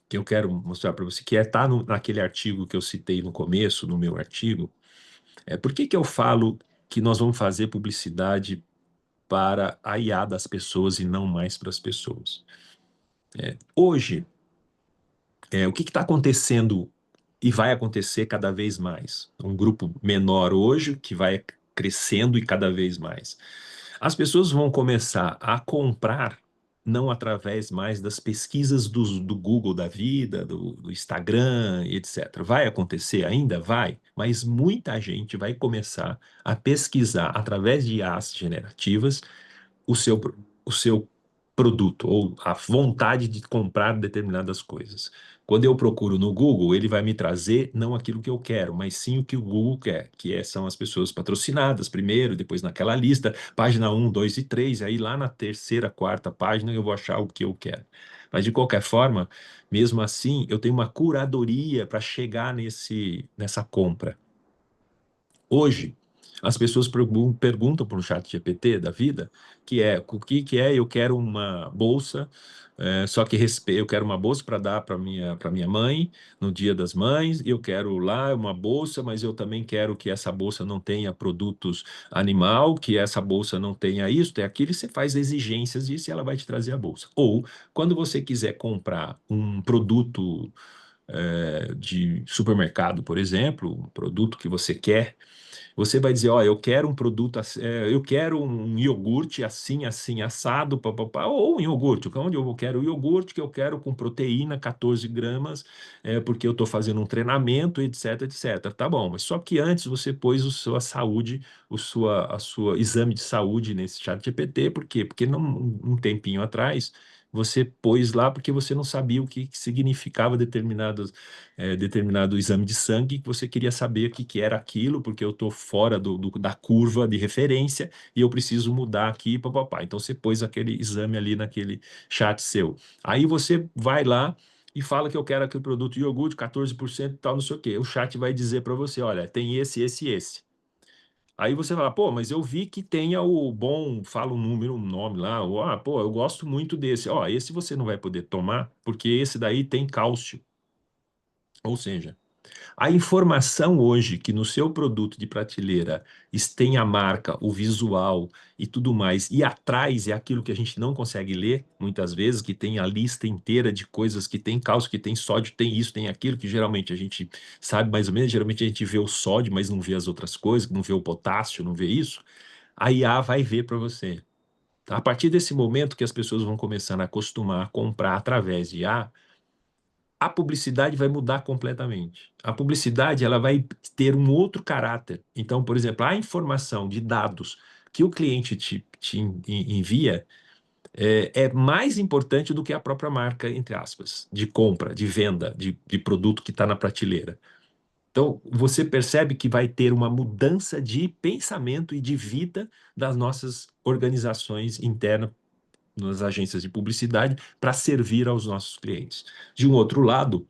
que eu quero mostrar para você, que está naquele artigo que eu citei no começo, no meu artigo. Por que que eu falo que nós vamos fazer publicidade para a IA das pessoas e não mais para as pessoas? Hoje, o que está acontecendo e vai acontecer cada vez mais? Um grupo menor hoje que vai crescendo e cada vez mais. As pessoas vão começar a comprar não através mais das pesquisas do Google da vida, do Instagram, etc. Vai acontecer ainda? Vai, mas muita gente vai começar a pesquisar através de IAs generativas o seu produto ou a vontade de comprar determinadas coisas. Quando eu procuro no Google, ele vai me trazer não aquilo que eu quero, mas sim o que o Google quer, são as pessoas patrocinadas primeiro, depois naquela lista, página 1, 2 e 3, aí lá na terceira, quarta página eu vou achar o que eu quero. Mas de qualquer forma, mesmo assim, eu tenho uma curadoria para chegar nessa compra. Hoje, as pessoas perguntam para o chat GPT da vida, o que é, eu quero uma bolsa, só que eu quero uma bolsa para dar para minha mãe no Dia das Mães, eu quero lá uma bolsa, mas eu também quero que essa bolsa não tenha produtos animal, que essa bolsa não tenha isso, tem aquilo, e você faz exigências disso e ela vai te trazer a bolsa. Ou, quando você quiser comprar um produto de supermercado, por exemplo, um produto que você quer, você vai dizer, ó, eu quero um produto, eu quero um iogurte assim, assim, assado, papapá, ou um iogurte, onde eu quero o iogurte que eu quero com proteína, 14 gramas, porque eu estou fazendo um treinamento, etc, etc. Tá bom, mas só que antes você pôs a sua saúde, a sua exame de saúde nesse chat GPT, por quê? Porque um tempinho atrás, você pôs lá porque você não sabia o que significava determinado exame de sangue, que você queria saber o que era aquilo, porque eu estou fora da curva de referência e eu preciso mudar aqui, papapá. Então você pôs aquele exame ali naquele chat seu. Aí você vai lá e fala que eu quero aquele produto de iogurte, 14% e tal, não sei o quê. O chat vai dizer para você, olha, tem esse, esse e esse. Aí você fala, pô, mas eu vi que tenha o bom, fala um número, um nome lá, pô, eu gosto muito desse. Ó, esse você não vai poder tomar, porque esse daí tem cálcio. Ou seja, a informação hoje que no seu produto de prateleira tem a marca, o visual e tudo mais, e atrás é aquilo que a gente não consegue ler, muitas vezes, que tem a lista inteira de coisas que tem cálcio, que tem sódio, tem isso, tem aquilo, que geralmente a gente sabe mais ou menos, geralmente a gente vê o sódio, mas não vê as outras coisas, não vê o potássio, não vê isso, a IA vai ver para você. A partir desse momento que as pessoas vão começando a acostumar a comprar através de IA, a publicidade vai mudar completamente. A publicidade ela vai ter um outro caráter. Então, por exemplo, a informação de dados que o cliente te envia é mais importante do que a própria marca, entre aspas, de compra, de venda, de produto que está na prateleira. Então, você percebe que vai ter uma mudança de pensamento e de vida das nossas organizações internas nas agências de publicidade para servir aos nossos clientes. De um outro lado,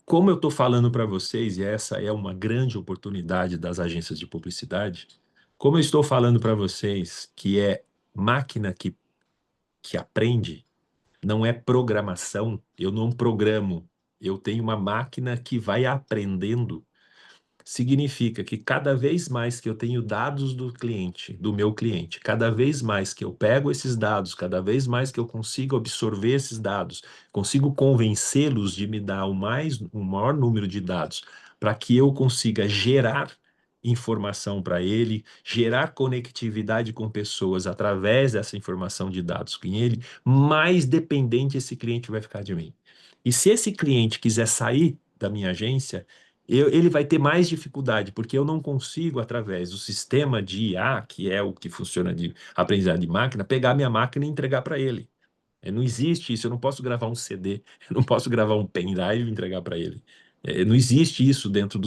como eu estou falando para vocês, e essa é uma grande oportunidade das agências de publicidade, como eu estou falando para vocês que é máquina que aprende, não é programação, eu não programo, eu tenho uma máquina que vai aprendendo. significa que cada vez mais que eu tenho dados do cliente, do meu cliente, cada vez mais que eu pego esses dados, cada vez mais que eu consigo absorver esses dados, consigo convencê-los de me dar o maior número de dados para que eu consiga gerar informação para ele, gerar conectividade com pessoas através dessa informação de dados com ele, mais dependente esse cliente vai ficar de mim. E se esse cliente quiser sair da minha agência, ele vai ter mais dificuldade, porque eu não consigo, através do sistema de IA, que é o que funciona de aprendizagem de máquina, pegar minha máquina e entregar para ele. Não existe isso, eu não posso gravar um CD, eu não posso gravar um pendrive e entregar para ele. Não existe isso dentro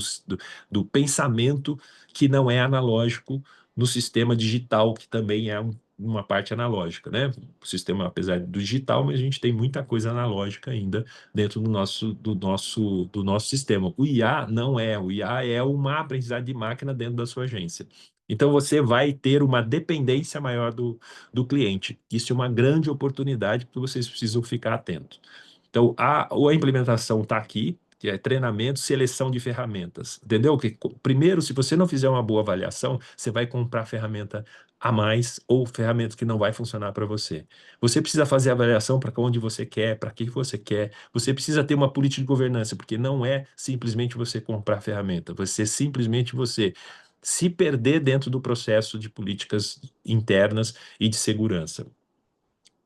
do pensamento que não é analógico no sistema digital, que também é uma parte analógica, né? O sistema, apesar do digital, mas a gente tem muita coisa analógica ainda dentro do nosso sistema. O IA não é, o IA é uma aprendizagem de máquina dentro da sua agência. Então você vai ter uma dependência maior do cliente. Isso é uma grande oportunidade que vocês precisam ficar atentos. Então, a implementação está aqui, que é treinamento, seleção de ferramentas. Entendeu? Que, primeiro, se você não fizer uma boa avaliação, você vai comprar ferramenta a mais ou ferramenta que não vai funcionar para você. Você precisa fazer a avaliação para onde você quer, para que você quer. Você precisa ter uma política de governança, porque não é simplesmente você comprar ferramenta, você se perder dentro do processo de políticas internas e de segurança.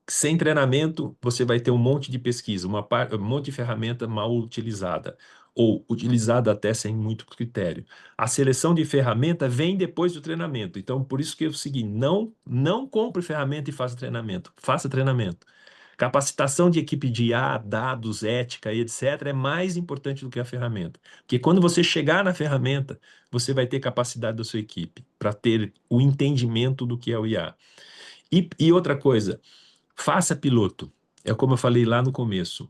Sem treinamento, você vai ter um monte de pesquisa, um monte de ferramenta mal utilizada, ou utilizada até sem muito critério. A seleção de ferramenta vem depois do treinamento. Então, por isso que é o seguinte, não compre ferramenta e faça treinamento. Faça treinamento. Capacitação de equipe de IA, dados, ética e etc. é mais importante do que a ferramenta. Porque quando você chegar na ferramenta, você vai ter capacidade da sua equipe para ter o entendimento do que é o IA. E outra coisa, faça piloto. É como eu falei lá no começo.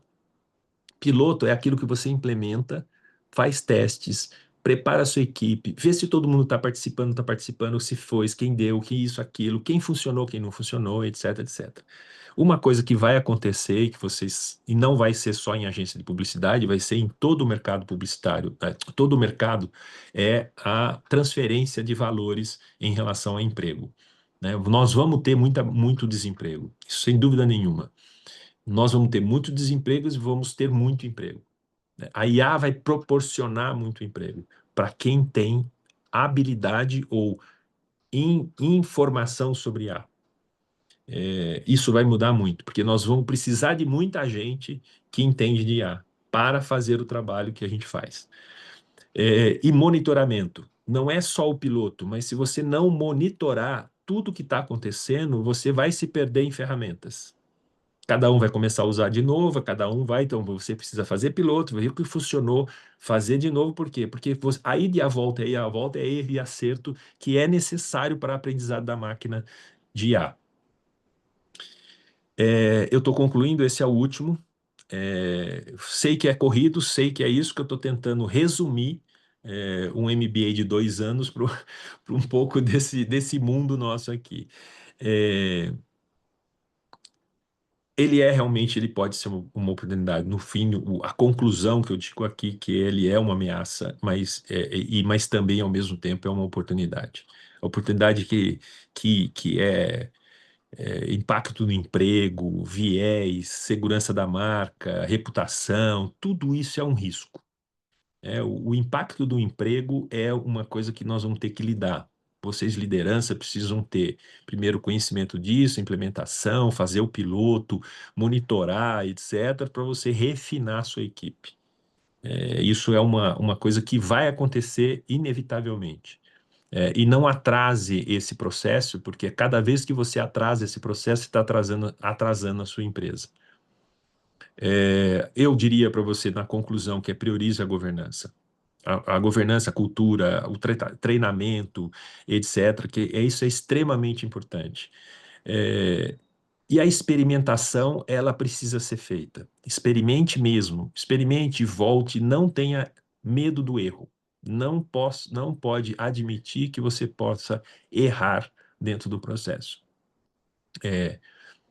Piloto é aquilo que você implementa, faz testes, prepara a sua equipe, vê se todo mundo está participando, se foi, quem deu, que isso, aquilo, quem funcionou, quem não funcionou, etc, etc. Uma coisa que vai acontecer e não vai ser só em agência de publicidade, vai ser em todo o mercado publicitário, todo o mercado, é a transferência de valores em relação a emprego, né? Nós vamos ter muito desemprego, isso sem dúvida nenhuma. Nós vamos ter muito desemprego e vamos ter muito emprego, né? A IA vai proporcionar muito emprego para quem tem habilidade ou informação sobre IA. Isso vai mudar muito, porque nós vamos precisar de muita gente que entende de IA para fazer o trabalho que a gente faz. E monitoramento. Não é só o piloto, mas se você não monitorar tudo que está acontecendo, você vai se perder em ferramentas. Cada um vai começar a usar de novo, então você precisa fazer piloto, ver o que funcionou, fazer de novo, por quê? Porque aí a volta é erro e acerto que é necessário para a aprendizado da máquina de IA. Eu estou concluindo, esse é o último. Sei que é corrido, sei que é isso que eu estou tentando resumir um MBA de 2 anos para um pouco desse mundo nosso aqui. Ele pode ser uma oportunidade. No fim, a conclusão que eu digo aqui que ele é uma ameaça, mas também, ao mesmo tempo, é uma oportunidade. A oportunidade que é impacto no emprego, viés, segurança da marca, reputação, tudo isso é um risco. O impacto do emprego é uma coisa que nós vamos ter que lidar. Vocês, liderança, precisam ter, primeiro, conhecimento disso, implementação, fazer o piloto, monitorar, etc., para você refinar a sua equipe. Isso é uma coisa que vai acontecer inevitavelmente. E não atrase esse processo, porque cada vez que você atrasa esse processo, você está atrasando a sua empresa. Eu diria para você, na conclusão, que priorize a governança. A governança, a cultura, o treinamento, etc., que isso é extremamente importante. E a experimentação, ela precisa ser feita. Experimente mesmo, experimente, volte, não tenha medo do erro. Não pode admitir que você possa errar dentro do processo.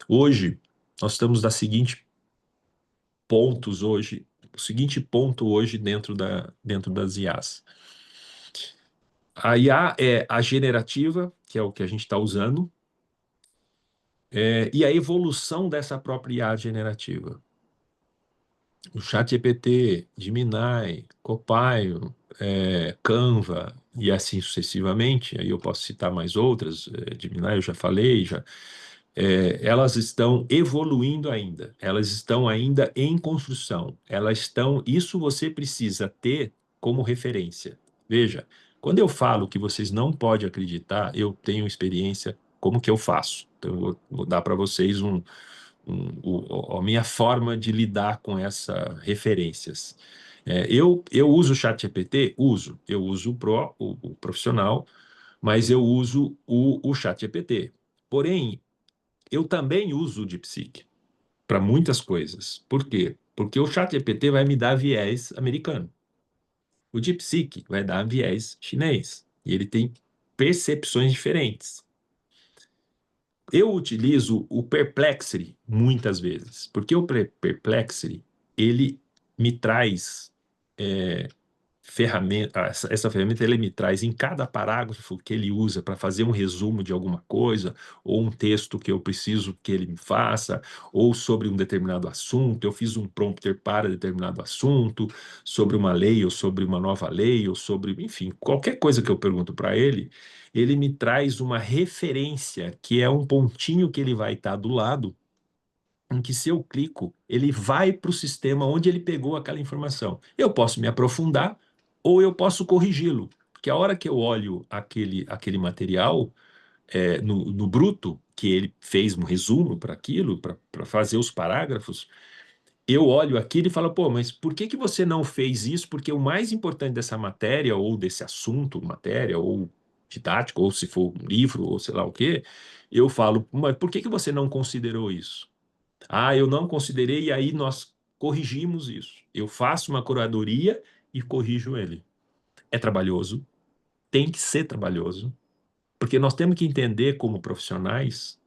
Hoje, nós estamos o seguinte ponto hoje dentro das IAs. A IA é a generativa, que é o que a gente está usando, e a evolução dessa própria IA generativa. O ChatGPT, Gemini, Copilot, Canva e assim sucessivamente. Aí eu posso citar mais outras. Gemini eu já falei, elas estão evoluindo ainda. Elas estão ainda em construção. Isso você precisa ter como referência. Veja, quando eu falo que vocês não podem acreditar, eu tenho experiência como que eu faço. Então eu vou dar para vocês a minha forma de lidar com essas referências. Eu uso o ChatGPT? Uso. Eu uso o profissional, mas eu uso o ChatGPT. Porém, eu também uso o DeepSeek para muitas coisas. Por quê? Porque o ChatGPT vai me dar viés americano. O DeepSeek vai dar viés chinês. E ele tem percepções diferentes. Eu utilizo o Perplexity muitas vezes, porque o Perplexity, ele me traz essa ferramenta ele me traz em cada parágrafo que ele usa para fazer um resumo de alguma coisa, ou um texto que eu preciso que ele me faça, ou sobre um determinado assunto. Eu fiz um prompter para determinado assunto, sobre uma lei, ou sobre uma nova lei, ou sobre, enfim, qualquer coisa que eu pergunto para ele, ele me traz uma referência, que é um pontinho que ele vai estar do lado, em que se eu clico, ele vai para o sistema onde ele pegou aquela informação. Eu posso me aprofundar ou eu posso corrigi-lo. Porque a hora que eu olho aquele material no bruto, que ele fez um resumo para aquilo, para fazer os parágrafos, eu olho aquilo e falo, pô, mas por que que você não fez isso? Porque o mais importante dessa matéria, ou desse assunto, matéria, ou didático, ou se for um livro, ou sei lá o quê, eu falo, mas por que que você não considerou isso? Ah, eu não considerei, e aí nós corrigimos isso. Eu faço uma curadoria e corrijo ele. É trabalhoso, tem que ser trabalhoso, porque nós temos que entender como profissionais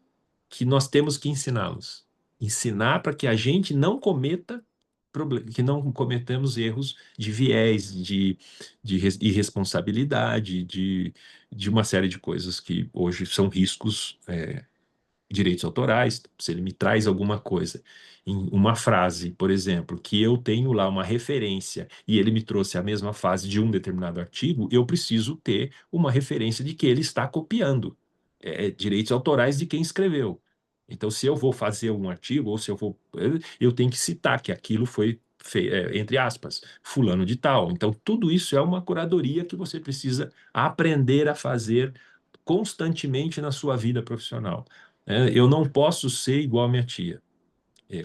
que nós temos que ensiná-los. Ensinar para que a gente não cometa que não cometamos erros de viés, de irresponsabilidade, de uma série de coisas que hoje são riscos direitos autorais. Se ele me traz alguma coisa em uma frase, por exemplo, que eu tenho lá uma referência e ele me trouxe a mesma frase de um determinado artigo, eu preciso ter uma referência de que ele está copiando. Direitos autorais de quem escreveu. Então, se eu vou fazer um artigo, ou se eu vou. Eu tenho que citar que aquilo foi, entre aspas, fulano de tal. Então, tudo isso é uma curadoria que você precisa aprender a fazer constantemente na sua vida profissional. Eu não posso ser igual a minha tia.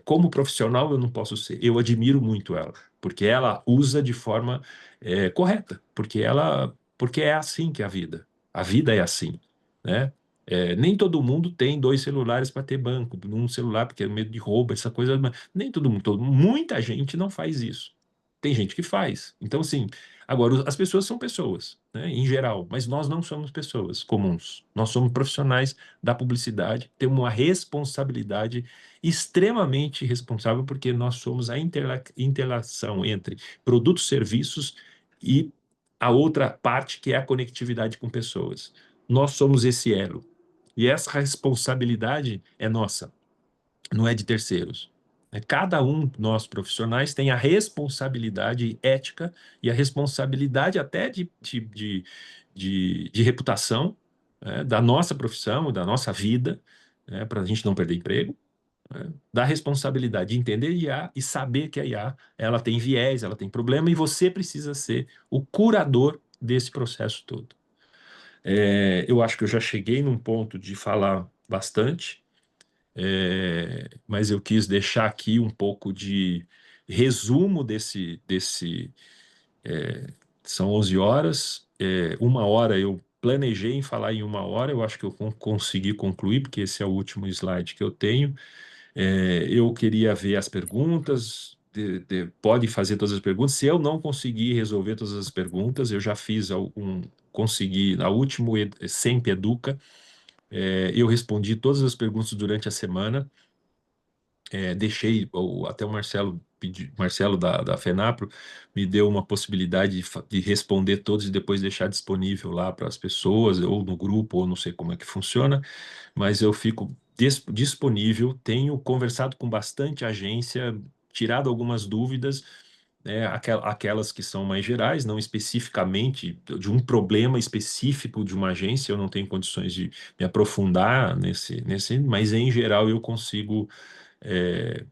Como profissional, eu não posso ser. Eu admiro muito ela, porque ela usa de forma correta, porque é assim que é a vida. A vida é assim, né? Nem todo mundo tem 2 celulares para ter banco, um celular porque é medo de roubo, essa coisa. Mas nem todo mundo, muita gente não faz isso. Tem gente que faz. Então, assim, agora as pessoas são pessoas, né, em geral, mas nós não somos pessoas comuns. Nós somos profissionais da publicidade, temos uma responsabilidade extremamente responsável, porque nós somos a interlação entre produtos, serviços e a outra parte que é a conectividade com pessoas. Nós somos esse elo. E essa responsabilidade é nossa, não é de terceiros. Cada um de nós profissionais tem a responsabilidade ética e a responsabilidade até de reputação, da nossa profissão, da nossa vida, para a gente não perder emprego, da responsabilidade de entender IA e saber que a IA ela tem viés, ela tem problema, e você precisa ser o curador desse processo todo. Eu acho que eu já cheguei num ponto de falar bastante, mas eu quis deixar aqui um pouco de resumo são 11 horas, 1 hora eu planejei em falar em 1 hora, eu acho que eu consegui concluir, porque esse é o último slide que eu tenho. Eu queria ver as perguntas, pode fazer todas as perguntas. Se eu não conseguir resolver todas as perguntas, eu já fiz consegui, na última Sempre Educa, eu respondi todas as perguntas durante a semana, deixei, até o Marcelo Marcelo da FENAPRO me deu uma possibilidade de responder todos e depois deixar disponível lá para as pessoas, ou no grupo, ou não sei como é que funciona, mas eu fico disponível, tenho conversado com bastante agência, tirado algumas dúvidas, né, aquelas que são mais gerais, não especificamente de um problema específico de uma agência, eu não tenho condições de me aprofundar mas em geral eu consigo é,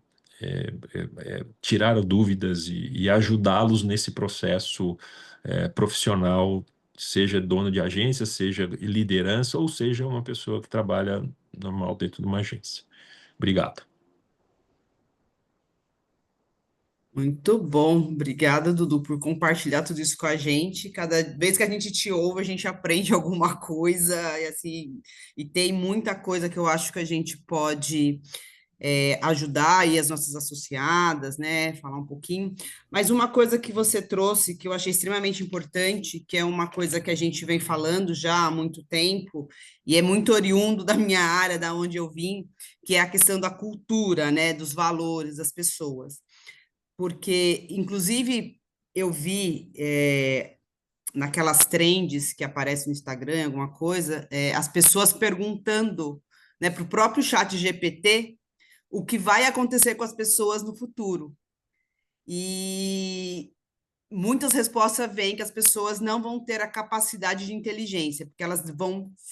tirar dúvidas e ajudá-los nesse processo profissional, seja dono de agência, seja liderança, ou seja uma pessoa que trabalha normal dentro de uma agência. Obrigado. Muito bom, obrigada, Dudu, por compartilhar tudo isso com a gente. Cada vez que a gente te ouve, a gente aprende alguma coisa, e assim, e tem muita coisa que eu acho que a gente pode ajudar aí as nossas associadas, né? Falar um pouquinho. Mas uma coisa que você trouxe, que eu achei extremamente importante, que é uma coisa que a gente vem falando já há muito tempo, e é muito oriundo da minha área, da onde eu vim, que é a questão da cultura, né? Dos valores das pessoas. Porque, inclusive, eu vi naquelas trends que aparecem no Instagram, alguma coisa, as pessoas perguntando, né, para o próprio chat GPT o que vai acontecer com as pessoas no futuro. E muitas respostas vêm que as pessoas não vão ter a capacidade de inteligência, porque elas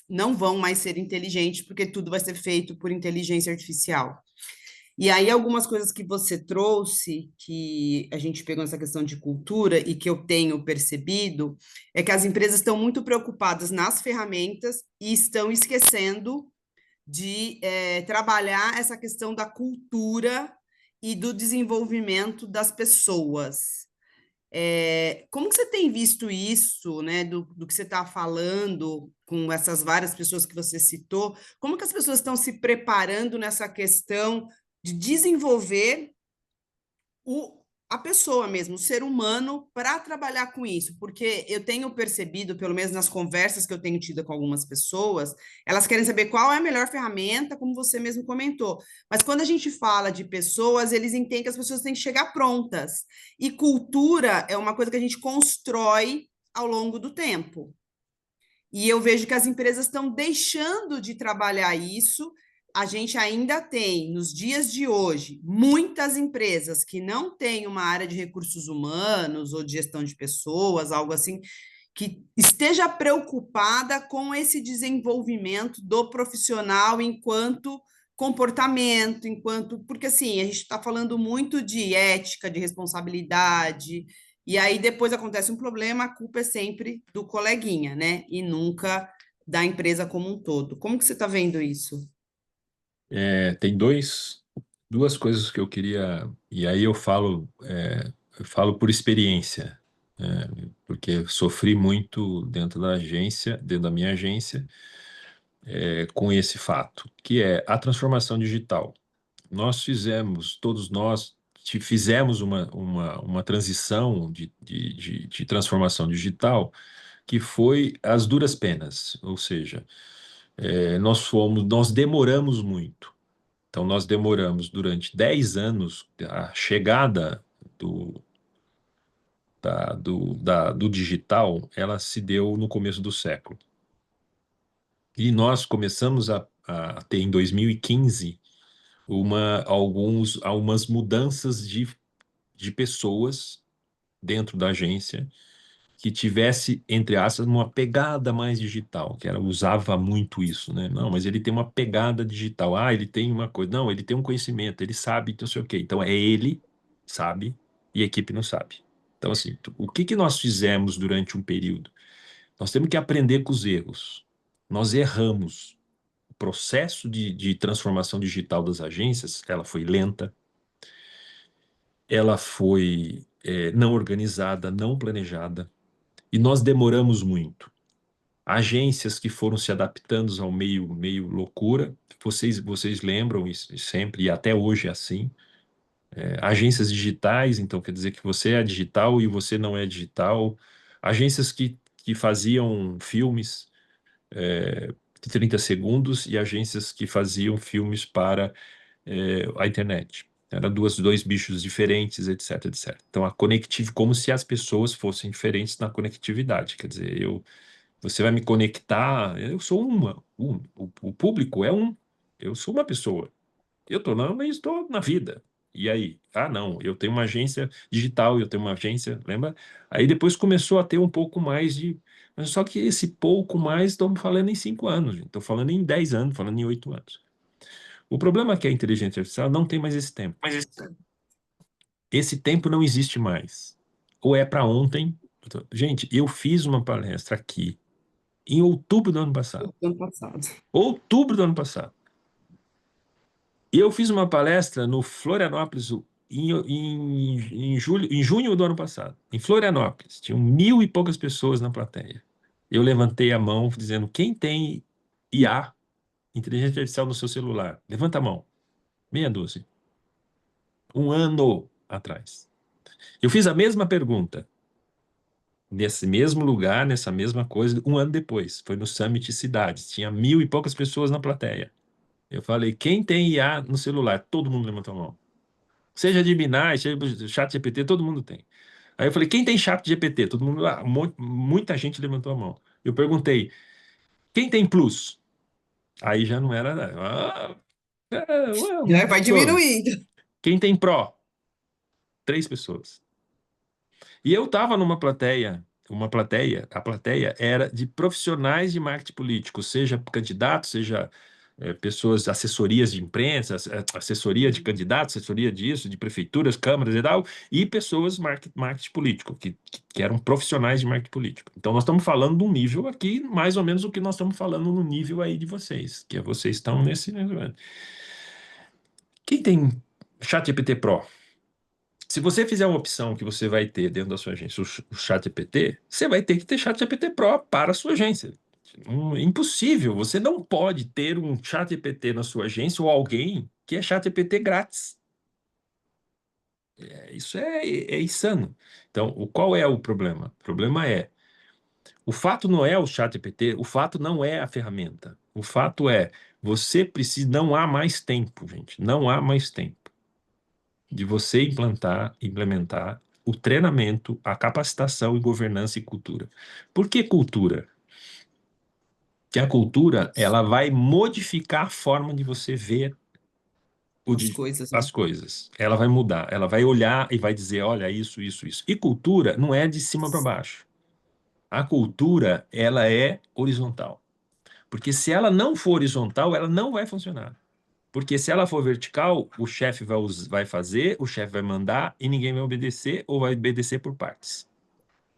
não vão mais ser inteligentes, porque tudo vai ser feito por inteligência artificial. E aí, algumas coisas que você trouxe, que a gente pegou nessa questão de cultura e que eu tenho percebido, é que as empresas estão muito preocupadas nas ferramentas e estão esquecendo de trabalhar essa questão da cultura e do desenvolvimento das pessoas. Como que você tem visto isso, né, do que você está falando com essas várias pessoas que você citou? Como que as pessoas estão se preparando nessa questão de desenvolver a pessoa mesmo, o ser humano, para trabalhar com isso? Porque eu tenho percebido, pelo menos nas conversas que eu tenho tido com algumas pessoas, elas querem saber qual é a melhor ferramenta, como você mesmo comentou. Mas quando a gente fala de pessoas, eles entendem que as pessoas têm que chegar prontas. E cultura é uma coisa que a gente constrói ao longo do tempo. E eu vejo que as empresas estão deixando de trabalhar isso. A gente ainda tem, nos dias de hoje, muitas empresas que não têm uma área de recursos humanos ou de gestão de pessoas, algo assim, que esteja preocupada com esse desenvolvimento do profissional enquanto comportamento, porque assim, a gente está falando muito de ética, de responsabilidade, e aí depois acontece um problema, a culpa é sempre do coleguinha, né? E nunca da empresa como um todo. Como que você está vendo isso? Tem duas coisas que eu queria, e aí eu falo por experiência, porque sofri muito dentro da agência, dentro da minha agência, com esse fato, que é a transformação digital. Todos nós fizemos uma transição de transformação digital que foi às duras penas, ou seja, nós demoramos muito. Então, nós demoramos durante 10 anos a chegada do, do digital, ela se deu no começo do século. E nós começamos a ter em 2015 algumas mudanças de pessoas dentro da agência que tivesse, entre aspas, uma pegada mais digital, que era, usava muito isso, né? Não, mas ele tem uma pegada digital. Ah, ele tem uma coisa. Não, ele tem um conhecimento, ele sabe, não sei o quê. Então, é ele sabe e a equipe não sabe. Então, assim, o que que nós fizemos durante um período? Nós temos que aprender com os erros. Nós erramos. O processo de transformação digital das agências, ela foi lenta, ela foi não organizada, não planejada, e nós demoramos muito. Agências que foram se adaptando ao meio loucura, vocês lembram isso sempre, e até hoje é assim. Agências digitais, então quer dizer que você é digital e você não é digital. Agências que faziam filmes de 30 segundos e agências que faziam filmes para a internet. Era dois bichos diferentes, etc, etc. Então, como se as pessoas fossem diferentes na conectividade. Quer dizer, você vai me conectar, eu sou o público é um. Eu sou uma pessoa. Eu estou não, mas estou na vida. E aí? Ah, não, eu tenho uma agência digital, eu tenho uma agência, lembra? Aí depois começou a ter um pouco mais de. Mas só que esse pouco mais, estamos falando em 5 anos, estou falando em 10 anos, falando em 8 anos. O problema é que a inteligência artificial não tem mais esse tempo. Esse tempo não existe mais. Ou é para ontem. Gente, eu fiz uma palestra aqui em outubro do ano passado. Do ano passado. Outubro do ano passado. E eu fiz uma palestra no Florianópolis em junho do ano passado, em Florianópolis. Tinham 1.000 e poucas pessoas na plateia. Eu levantei a mão dizendo: quem tem IA, inteligência artificial, no seu celular? Levanta a mão. Meia dúzia. Um ano atrás. Eu fiz a mesma pergunta, nesse mesmo lugar, nessa mesma coisa, um ano depois. Foi no Summit Cidades. Tinha 1.000 e poucas pessoas na plateia. Eu falei: quem tem IA no celular? Todo mundo levantou a mão. Seja de Gemini, seja do chat GPT, todo mundo tem. Aí eu falei: quem tem chat GPT? Todo mundo, muita gente levantou a mão. Eu perguntei: quem tem Plus? Aí já não era. Já vai Pessoas. diminuindo. Quem tem Pro? 3 pessoas. E eu estava numa plateia, a plateia era de profissionais de marketing político, seja candidatos, seja pessoas, assessorias de imprensa, assessoria de candidatos, assessoria disso, de prefeituras, câmaras e tal, e pessoas marketing político, que eram profissionais de marketing político. Então, nós estamos falando de um nível aqui, mais ou menos o que nós estamos falando no nível aí de vocês, que vocês estão nesse. Quem tem ChatGPT Pro? Se você fizer uma opção que você vai ter dentro da sua agência, o ChatGPT, você vai ter que ter ChatGPT Pro para a sua agência. Impossível, você não pode ter um ChatGPT na sua agência ou alguém que é ChatGPT grátis. Isso é insano. Então, qual é o problema? O problema é, o fato não é o ChatGPT, o fato não é a ferramenta. O fato é, você precisa, não há mais tempo, gente, não há mais tempo de você implementar o treinamento, a capacitação e governança e cultura. Por que cultura? Que a cultura, ela vai modificar a forma de você ver As coisas, né? as coisas. Ela vai mudar, ela vai olhar e vai dizer: olha, isso, isso, isso. E cultura não é de cima para baixo. A cultura, ela é horizontal. Porque se ela não for horizontal, ela não vai funcionar. Porque se ela for vertical, o chefe vai fazer, o chefe vai mandar e ninguém vai obedecer ou vai obedecer por partes.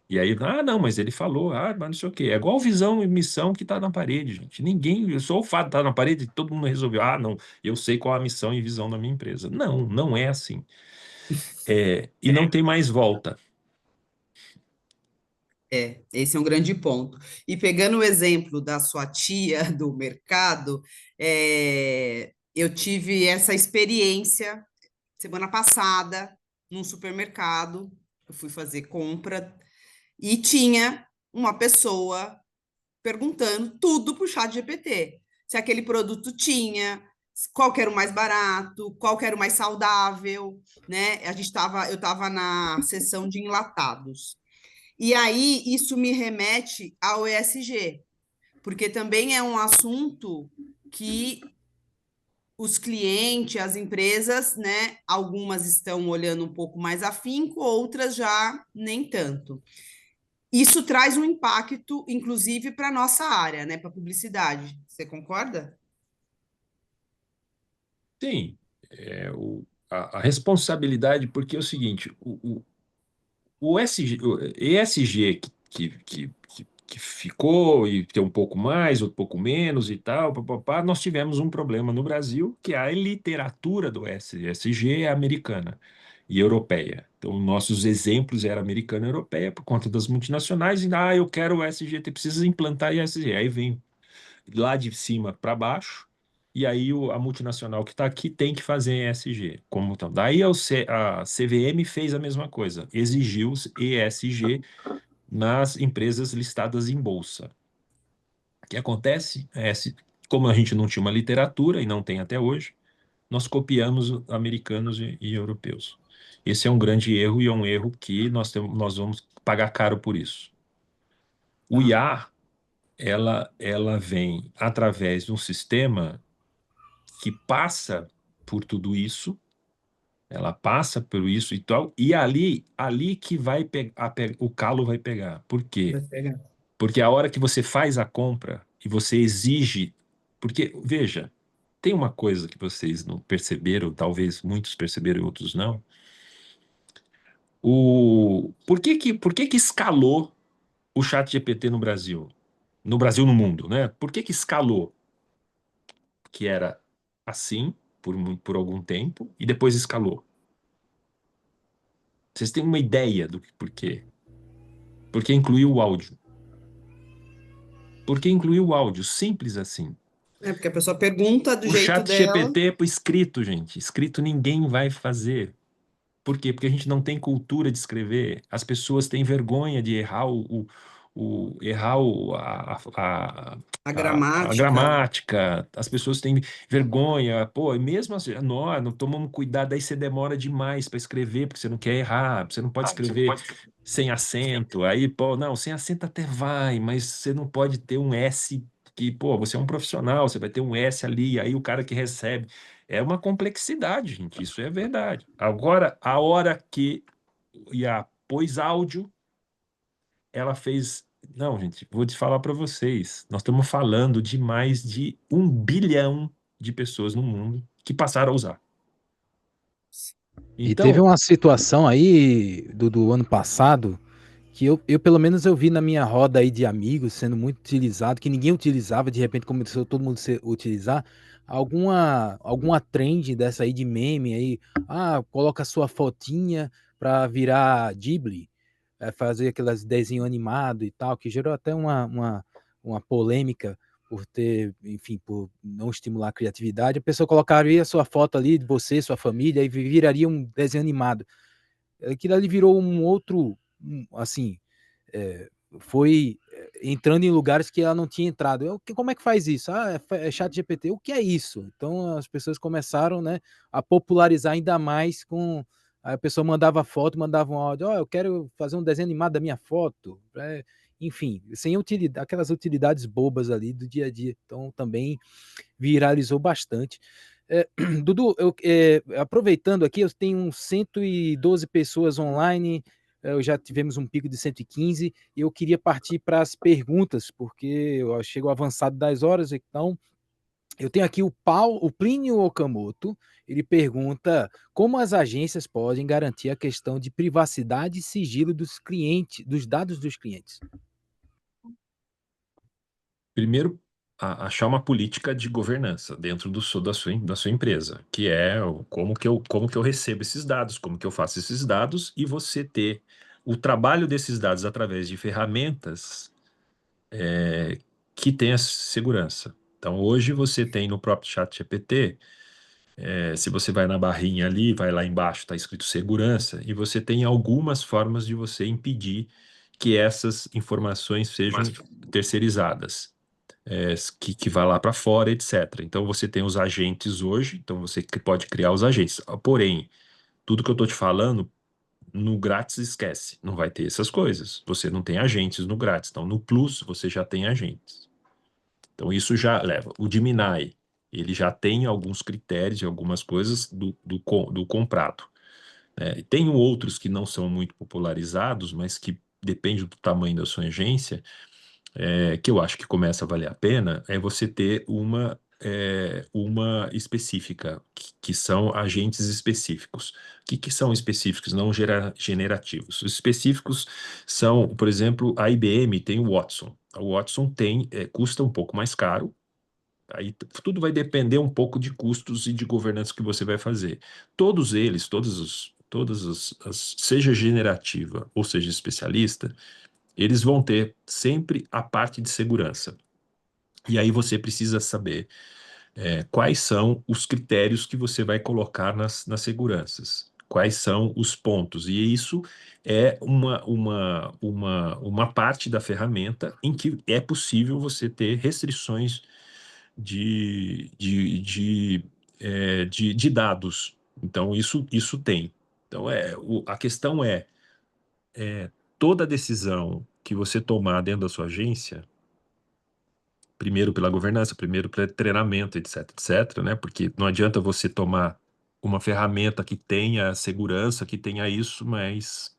E aí, não, mas ele falou, mas não sei o quê. É igual visão e missão que está na parede, gente. Ninguém, só o fato de estar na parede, todo mundo resolveu. Não, eu sei qual a missão e visão da minha empresa. Não, não é assim. E não tem mais volta. Esse é um grande ponto. E pegando o exemplo da sua tia do mercado, eu tive essa experiência semana passada num supermercado. Eu fui fazer compra e tinha uma pessoa perguntando tudo para o chat GPT. Se aquele produto tinha, qual que era o mais barato, qual que era o mais saudável, né? Eu estava na seção de enlatados. E aí isso me remete ao ESG, porque também é um assunto que os clientes, as empresas, né? Algumas estão olhando um pouco mais afinco, outras já nem tanto. Isso traz um impacto, inclusive, para a nossa área, né? Para a publicidade. Você concorda? Sim, a responsabilidade, porque é o seguinte, o ESG que ficou e tem um pouco mais, outro pouco menos e tal, papapá, nós tivemos um problema no Brasil, que a literatura do ESG é americana e europeia. Então, nossos exemplos eram americana e europeia por conta das multinacionais, e eu quero o ESG, tu precisa implantar ESG. Aí vem lá de cima para baixo, e aí a multinacional que está aqui tem que fazer ESG. Como então? Daí a CVM fez a mesma coisa, exigiu ESG nas empresas listadas em bolsa. O que acontece? Como a gente não tinha uma literatura, e não tem até hoje, nós copiamos americanos e europeus. Esse é um grande erro e é um erro que nós vamos pagar caro por isso. O Tá. IA, ela vem através de um sistema que passa por tudo isso, ela passa por isso e tal, e ali que vai o calo vai pegar. Por quê? Vai pegar. Porque a hora que você faz a compra e você exige, porque veja, tem uma coisa que vocês não perceberam, talvez muitos perceberam e outros não. Por que que escalou o chat GPT no Brasil? No Brasil, no mundo, né? Por que que escalou? Que era assim por algum tempo e depois escalou. Vocês têm uma ideia do por quê? Porque incluiu o áudio. Porque incluiu o áudio, simples assim. É, porque a pessoa pergunta do O jeito chat dela. GPT é para escrito, gente. Escrito ninguém vai fazer. Por quê? Porque a gente não tem cultura de escrever. As pessoas têm vergonha de errar errar A a gramática. gramática. As pessoas têm vergonha. Pô, e mesmo assim, nós não tomamos cuidado, aí você demora demais para escrever, porque você não quer errar, você não pode escrever sem acento. Aí, pô, não, sem acento até vai, mas você não pode ter um S que, pô, você é um profissional, você vai ter um S ali, aí o cara que recebe. É uma complexidade, gente, isso é verdade. Agora, a hora que IA pôs áudio, ela fez. Não, gente, vou te falar para vocês. Nós estamos falando de mais de 1 bilhão de pessoas no mundo que passaram a usar. E teve Então, uma situação aí do ano passado que eu pelo menos eu vi na minha roda aí de amigos sendo muito utilizado, que ninguém utilizava, de repente começou todo mundo utilizar, alguma trend dessa aí de meme aí, coloca sua fotinha pra virar Ghibli, fazer aquelas desenho animado e tal, que gerou até uma polêmica por ter, enfim, por não estimular a criatividade, a pessoa colocaria a sua foto ali de você, sua família, e viraria um desenho animado. Aquilo ali virou um outro, assim, foi entrando em lugares que ela não tinha entrado. Como é que faz isso? É chat GPT. O que é isso? Então as pessoas começaram, né, a popularizar ainda mais com. Aí a pessoa mandava foto, mandava um áudio, eu quero fazer um desenho animado da minha foto. Enfim, sem utilidade, aquelas utilidades bobas ali do dia a dia. Então também viralizou bastante. Dudu, aproveitando aqui, eu tenho uns 112 pessoas online, já tivemos um pico de 115, e eu queria partir para as perguntas, porque eu chego avançado das horas, então eu tenho aqui o Plínio Okamoto, ele pergunta como as agências podem garantir a questão de privacidade e sigilo dos clientes, dos dados dos clientes. primeiro, achar uma política de governança dentro da sua empresa, que é como que eu recebo esses dados, como que eu faço esses dados, e você ter o trabalho desses dados através de ferramentas que tenha segurança. Então, hoje você tem no próprio chat GPT, se você vai na barrinha ali, vai lá embaixo, está escrito segurança, e você tem algumas formas de você impedir que essas informações sejam terceirizadas, que vá lá para fora, etc. Então, você tem os agentes hoje, então você pode criar os agentes. Porém, tudo que eu estou te falando, no grátis esquece, não vai ter essas coisas. Você não tem agentes no grátis. Então, no Plus, você já tem agentes. Então, isso já leva. O Gemini, ele já tem alguns critérios e algumas coisas do comprado, né? E tem outros que não são muito popularizados, mas que depende do tamanho da sua agência, que eu acho que começa a valer a pena, é você ter uma específica, que são agentes específicos. O que são específicos, não generativos? Os específicos são, por exemplo, a IBM tem o Watson. O Watson custa um pouco mais caro. Aí tudo vai depender um pouco de custos e de governança que você vai fazer. Todos eles, seja generativa ou seja especialista, eles vão ter sempre a parte de segurança. E aí você precisa saber quais são os critérios que você vai colocar nas seguranças, quais são os pontos. E isso é uma parte da ferramenta em que é possível você ter restrições de de dados. Então, isso tem. Então, a questão toda decisão que você tomar dentro da sua agência, primeiro pela governança, primeiro pelo treinamento, etc, etc, né? Porque não adianta você tomar uma ferramenta que tenha segurança, que tenha isso, mas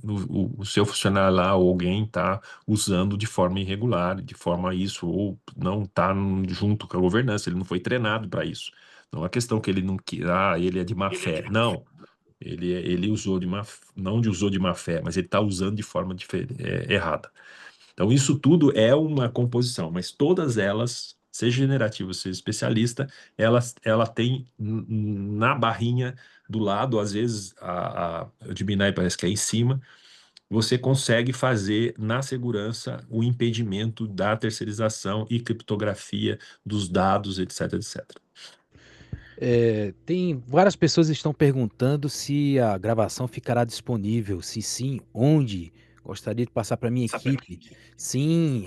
o seu funcionário lá ou alguém está usando de forma irregular, de forma isso, ou não está junto com a governança, ele não foi treinado para isso. Não é questão que ele não ele é de má fé. Não, ele usou não usou de má fé, mas ele está usando de forma errada. Então, isso tudo é uma composição, mas todas elas, seja generativa, seja especialista, ela tem na barrinha do lado, às vezes a Gemini parece que é em cima, você consegue fazer na segurança o impedimento da terceirização e criptografia dos dados, etc, etc. Tem várias pessoas que estão perguntando se a gravação ficará disponível, se sim, onde? Gostaria de passar para minha equipe. Sim,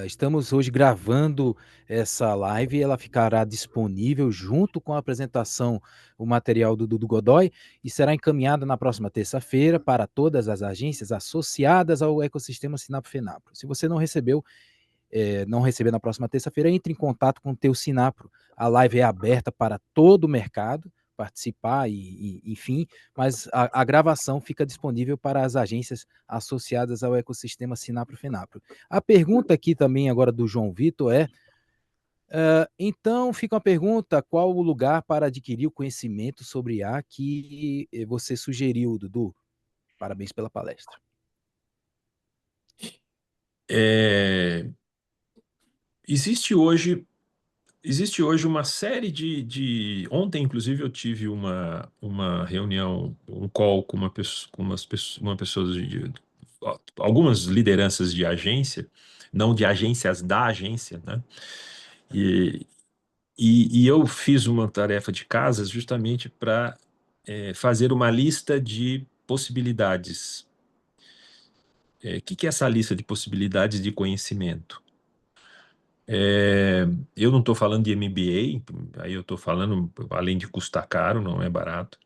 estamos hoje gravando essa live, ela ficará disponível junto com a apresentação, o material do Dudu Godoy, e será encaminhada na próxima terça-feira para todas as agências associadas ao ecossistema Sinapro Fenapro. Se você não receber na próxima terça-feira, entre em contato com o teu Sinapro. A live é aberta para todo o mercado participar enfim, mas a gravação fica disponível para as agências associadas ao ecossistema Sinapro Fenapro. A pergunta aqui também agora do João Vitor então fica uma pergunta, qual o lugar para adquirir o conhecimento sobre IA que você sugeriu, Dudu? Parabéns pela palestra. Existe hoje uma série Ontem, inclusive, eu tive uma reunião, um call com uma pessoa algumas lideranças de agência, não de agências da agência, né? E, e eu fiz uma tarefa de casa justamente para fazer uma lista de possibilidades. O que é essa lista de possibilidades de conhecimento? Eu não estou falando de MBA, aí eu estou falando, além de custar caro, não é barato,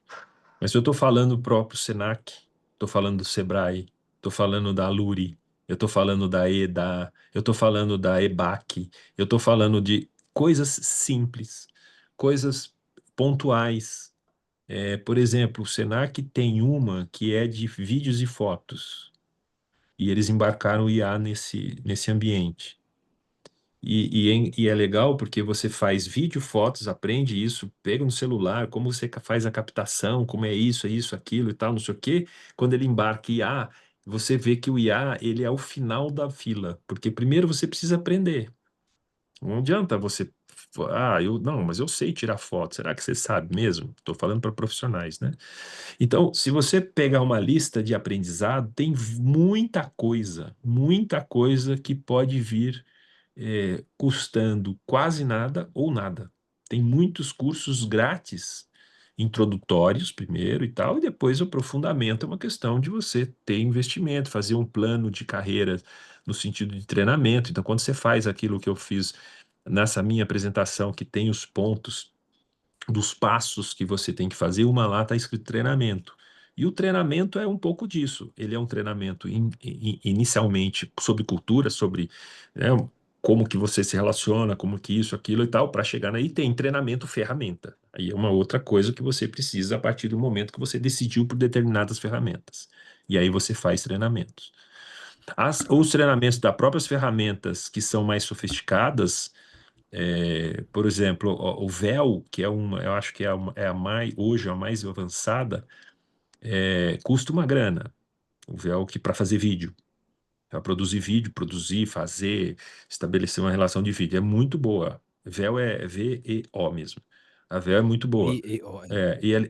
mas eu estou falando do próprio Senac, estou falando do Sebrae, estou falando da Aluri, eu estou falando da EDA, eu estou falando da EBAC, eu estou falando de coisas simples, coisas pontuais. Por exemplo, o Senac tem uma que é de vídeos e fotos, e eles embarcaram o IA nesse ambiente. E é legal porque você faz vídeo, fotos, aprende isso, pega no celular, como você faz a captação, como é isso, aquilo e tal, não sei o quê. Quando ele embarca IA, você vê que o IA, ele é o final da fila, porque primeiro você precisa aprender. Não adianta você, não, mas eu sei tirar foto. Será que você sabe mesmo? Estou falando para profissionais, né? Então, se você pegar uma lista de aprendizado, tem muita coisa que pode vir custando quase nada ou nada. Tem muitos cursos grátis, introdutórios primeiro e tal, e depois o aprofundamento é uma questão de você ter investimento, fazer um plano de carreira no sentido de treinamento. Então, quando você faz aquilo que eu fiz nessa minha apresentação, que tem os pontos dos passos que você tem que fazer, uma lá está escrito treinamento. E o treinamento é um pouco disso. Ele é um treinamento inicialmente sobre cultura, sobre, né, como que você se relaciona, como que isso, aquilo e tal, para chegar aí tem treinamento ferramenta. Aí é uma outra coisa que você precisa a partir do momento que você decidiu por determinadas ferramentas. E aí você faz treinamentos. Os treinamentos das próprias ferramentas que são mais sofisticadas, por exemplo, o VEL, que eu acho que é a mais, hoje a mais avançada, custa uma grana. O VEL que para fazer vídeo, para produzir vídeo, fazer, estabelecer uma relação de vídeo, é muito boa. VEL é VEO mesmo. A VEL é muito boa.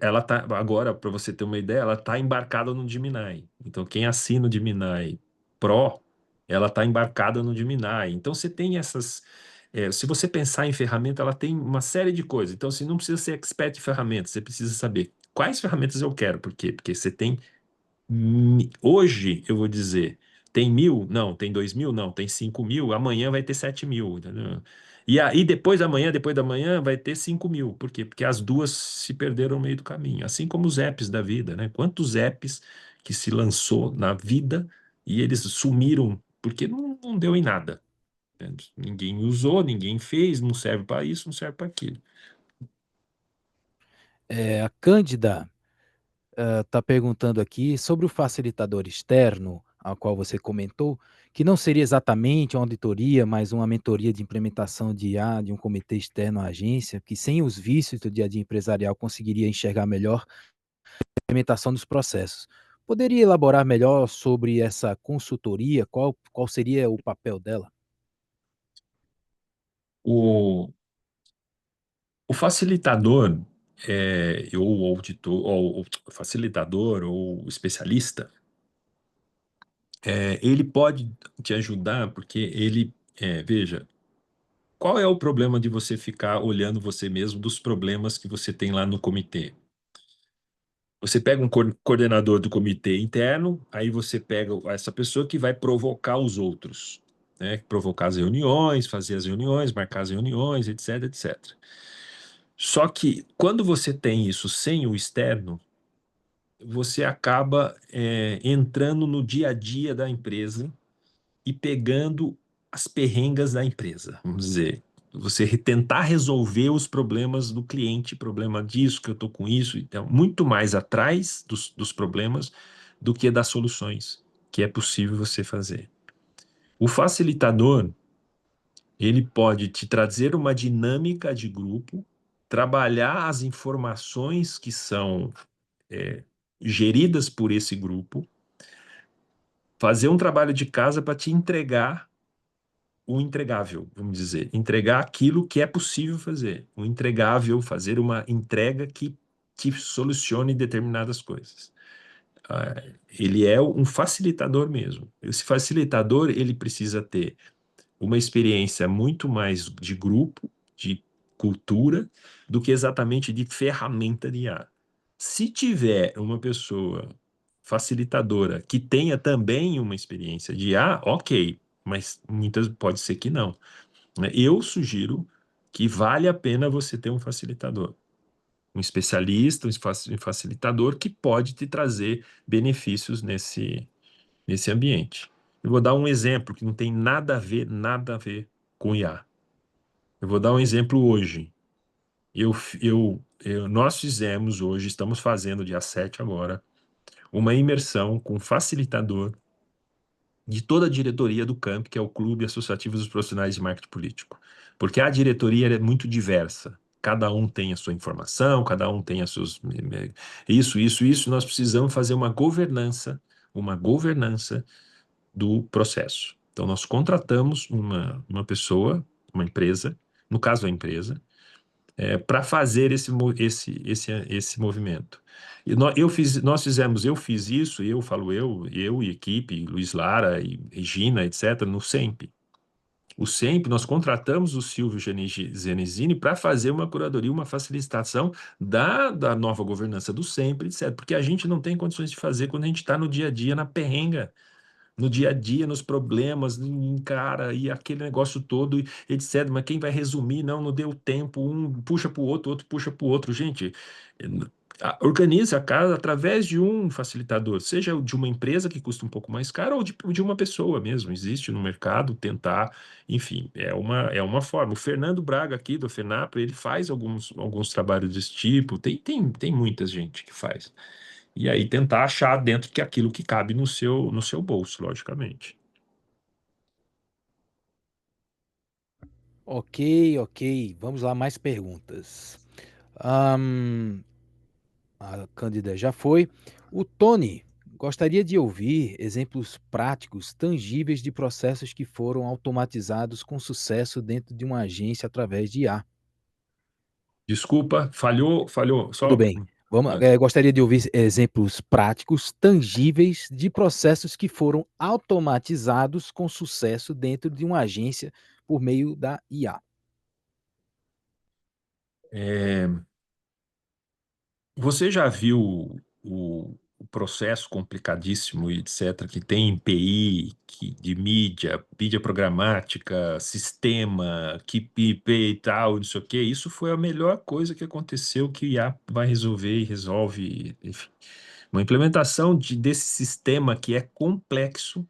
Ela tá agora, para você ter uma ideia, ela tá embarcada no Gemini. Então, quem assina o Gemini Pro, ela tá embarcada no Gemini. Então, você tem essas. Se você pensar em ferramenta, ela tem uma série de coisas. Então, você não precisa ser expert em ferramentas, você precisa saber quais ferramentas eu quero. Por quê? Porque você tem. Hoje, eu vou dizer, Tem 1.000? Não. Tem 2.000? Não. Tem 5.000? Amanhã vai ter 7.000, entendeu? E aí, depois da manhã, vai ter 5.000. Por quê? Porque as duas se perderam no meio do caminho. Assim como os apps da vida, né? Quantos apps que se lançou na vida e eles sumiram porque não deu em nada. Né? Ninguém usou, ninguém fez, não serve para isso, não serve para aquilo. A Cândida está perguntando aqui sobre o facilitador externo, ao qual você comentou, que não seria exatamente uma auditoria, mas uma mentoria de implementação de IA de um comitê externo à agência, que sem os vícios do dia a dia empresarial conseguiria enxergar melhor a implementação dos processos. Poderia elaborar melhor sobre essa consultoria? Qual seria o papel dela? O facilitador, ou auditor, ou facilitador, ou especialista, ele pode te ajudar porque veja, qual é o problema de você ficar olhando você mesmo dos problemas que você tem lá no comitê? Você pega um coordenador do comitê interno, aí você pega essa pessoa que vai provocar os outros, né? Provocar as reuniões, fazer as reuniões, marcar as reuniões, etc, etc. Só que quando você tem isso sem o externo, você acaba entrando no dia a dia da empresa e pegando as perrengas da empresa, vamos dizer. Você tentar resolver os problemas do cliente, problema disso, que eu estou com isso, então, muito mais atrás dos problemas do que das soluções que é possível você fazer. O facilitador, ele pode te trazer uma dinâmica de grupo, trabalhar as informações que são geridas por esse grupo, fazer um trabalho de casa para te entregar o entregável, vamos dizer, entregar aquilo que é possível fazer, o entregável, fazer uma entrega que solucione determinadas coisas. Ele é um facilitador mesmo. Esse facilitador, ele precisa ter uma experiência muito mais de grupo, de cultura, do que exatamente de ferramenta de IA. Se tiver uma pessoa facilitadora que tenha também uma experiência de IA, ok, mas muitas pode ser que não. Né? Eu sugiro que vale a pena você ter um facilitador, um especialista, um facilitador que pode te trazer benefícios nesse ambiente. Eu vou dar um exemplo que não tem nada a ver com IA. Eu vou dar um exemplo hoje. Nós fizemos hoje, estamos fazendo dia 7 agora, uma imersão com um facilitador de toda a diretoria do CAMP, que é o Clube Associativo dos Profissionais de Marketing Político. Porque a diretoria é muito diversa. Cada um tem a sua informação, cada um tem as suas. Isso. Nós precisamos fazer uma governança do processo. Então, nós contratamos uma pessoa, uma empresa, no caso a empresa, para fazer esse movimento. E eu fiz isso, eu e equipe, Luiz Lara e Regina, etc., no SEMP. O SEMP, nós contratamos o Silvio Genesini para fazer uma curadoria, uma facilitação da nova governança do SEMP, etc., porque a gente não tem condições de fazer quando a gente está no dia a dia, na perrenga, no dia a dia, nos problemas, encara e aquele negócio todo, etc. Mas quem vai resumir? Não deu tempo, um puxa para o outro puxa para o outro. Gente, organiza a casa através de um facilitador, seja de uma empresa que custa um pouco mais caro ou de uma pessoa mesmo. Existe no mercado tentar, enfim, é uma forma. O Fernando Braga aqui do FENAPRO, ele faz alguns trabalhos desse tipo, tem muita gente que faz. E aí tentar achar dentro que aquilo que cabe no seu bolso, logicamente. Ok. Vamos lá, mais perguntas. Ahn, a Cândida já foi. O Tony gostaria de ouvir exemplos práticos, tangíveis de processos que foram automatizados com sucesso dentro de uma agência através de IA. Desculpa, falhou. Tudo Só. bem. Vamos, Ah, gostaria de ouvir exemplos práticos, tangíveis de processos que foram automatizados com sucesso dentro de uma agência por meio da IA. Você já viu o o processo complicadíssimo, etc., que tem em PI, de mídia, mídia programática, sistema, QPP e tal, não sei o quê, isso foi a melhor coisa que aconteceu que o IA vai resolver e resolve, enfim. Uma implementação desse sistema que é complexo,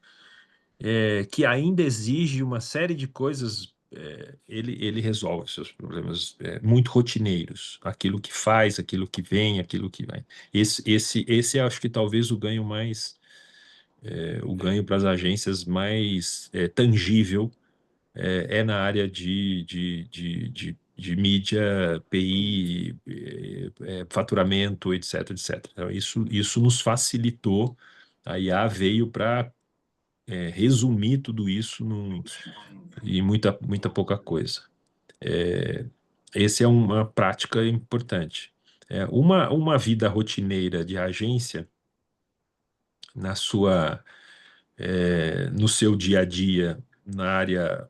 que ainda exige uma série de coisas, ele resolve seus problemas muito rotineiros. Aquilo que faz, aquilo que vem, aquilo que vai. Esse acho que talvez o ganho mais, o ganho para as agências mais tangível na área de mídia, PI, faturamento, etc, etc. Então, isso nos facilitou. A IA veio para resumir tudo isso em muita pouca coisa. Essa é uma prática importante. Uma vida rotineira de agência, na sua, no seu dia a dia, na área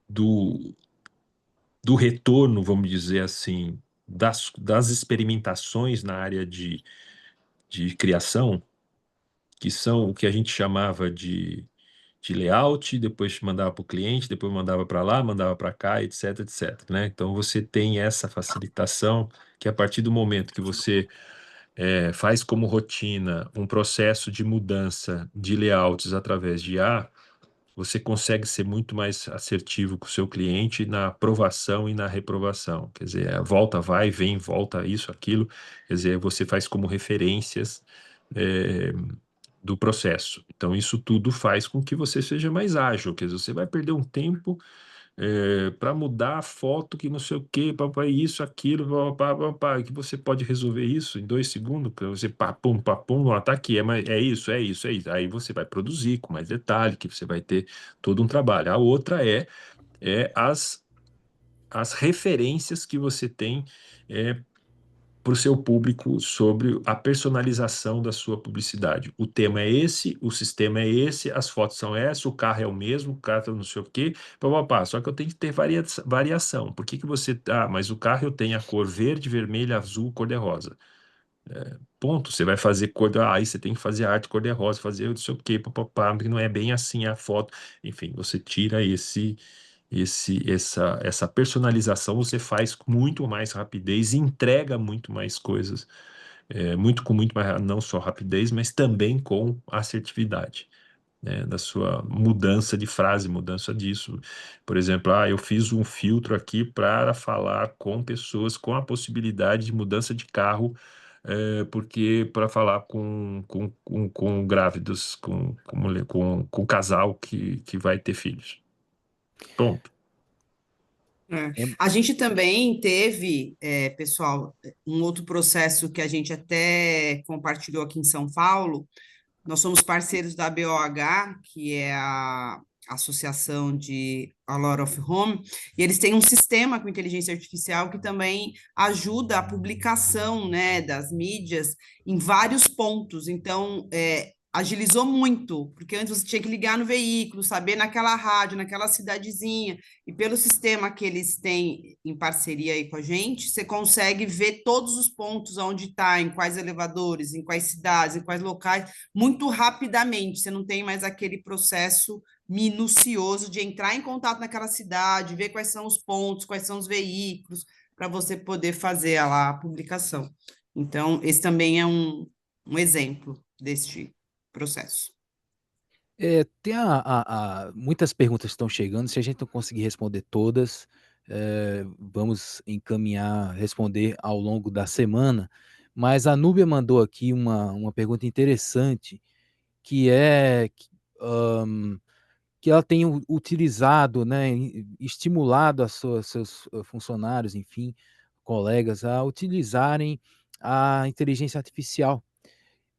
do, do retorno, vamos dizer assim, das experimentações na área de criação, que são o que a gente chamava de layout, depois mandava para o cliente, depois mandava para lá, mandava para cá, etc, etc, né? Então você tem essa facilitação que a partir do momento que você faz como rotina um processo de mudança de layouts através de IA, você consegue ser muito mais assertivo com o seu cliente na aprovação e na reprovação. Quer dizer, a volta vai, vem, volta, isso, aquilo. Quer dizer, você faz como referências é, do processo. Então, isso tudo faz com que você seja mais ágil. Quer dizer, você vai perder um tempo para mudar a foto que não sei o quê, papai, isso, aquilo, papá, que você pode resolver isso em 2 segundos, que você papum, ó, tá aqui, é isso, é isso, é isso. Aí você vai produzir com mais detalhe, que você vai ter todo um trabalho. A outra as referências que você tem para o seu público sobre a personalização da sua publicidade. O tema é esse, o sistema é esse, as fotos são essas, o carro é o mesmo, o carro tá não sei o quê, papapá. Só que eu tenho que ter variação. Por que que você... Ah, mas o carro eu tenho a cor verde, vermelho, azul, cor-de-rosa. Ponto. Você vai fazer aí você tem que fazer arte cor-de-rosa, fazer não sei o quê, papapá, porque não é bem assim a foto. Enfim, você tira essa personalização, você faz com muito mais rapidez e entrega muito mais coisas, com muito mais, não só rapidez, mas também com assertividade, né, da sua mudança de frase, mudança disso. Por exemplo, eu fiz um filtro aqui para falar com pessoas com a possibilidade de mudança de carro, porque para falar com grávidos, com casal que vai ter filhos. Ponto. É, A gente também teve, pessoal, um outro processo que a gente até compartilhou aqui em São Paulo. Nós somos parceiros da BOH, que é a Associação de A Lot of Home, e eles têm um sistema com inteligência artificial que também ajuda a publicação, né, das mídias em vários pontos. Então, agilizou muito, porque antes você tinha que ligar no veículo, saber naquela rádio, naquela cidadezinha, e pelo sistema que eles têm em parceria aí com a gente, você consegue ver todos os pontos onde está, em quais elevadores, em quais cidades, em quais locais, muito rapidamente. Você não tem mais aquele processo minucioso de entrar em contato naquela cidade, ver quais são os pontos, quais são os veículos, para você poder fazer lá a publicação. Então, esse também é um exemplo deste processo. Tem muitas perguntas que estão chegando. Se a gente não conseguir responder todas, vamos encaminhar, responder ao longo da semana. Mas a Núbia mandou aqui uma pergunta interessante, que é que ela tem utilizado, né, estimulado seus funcionários, enfim, colegas, a utilizarem a inteligência artificial.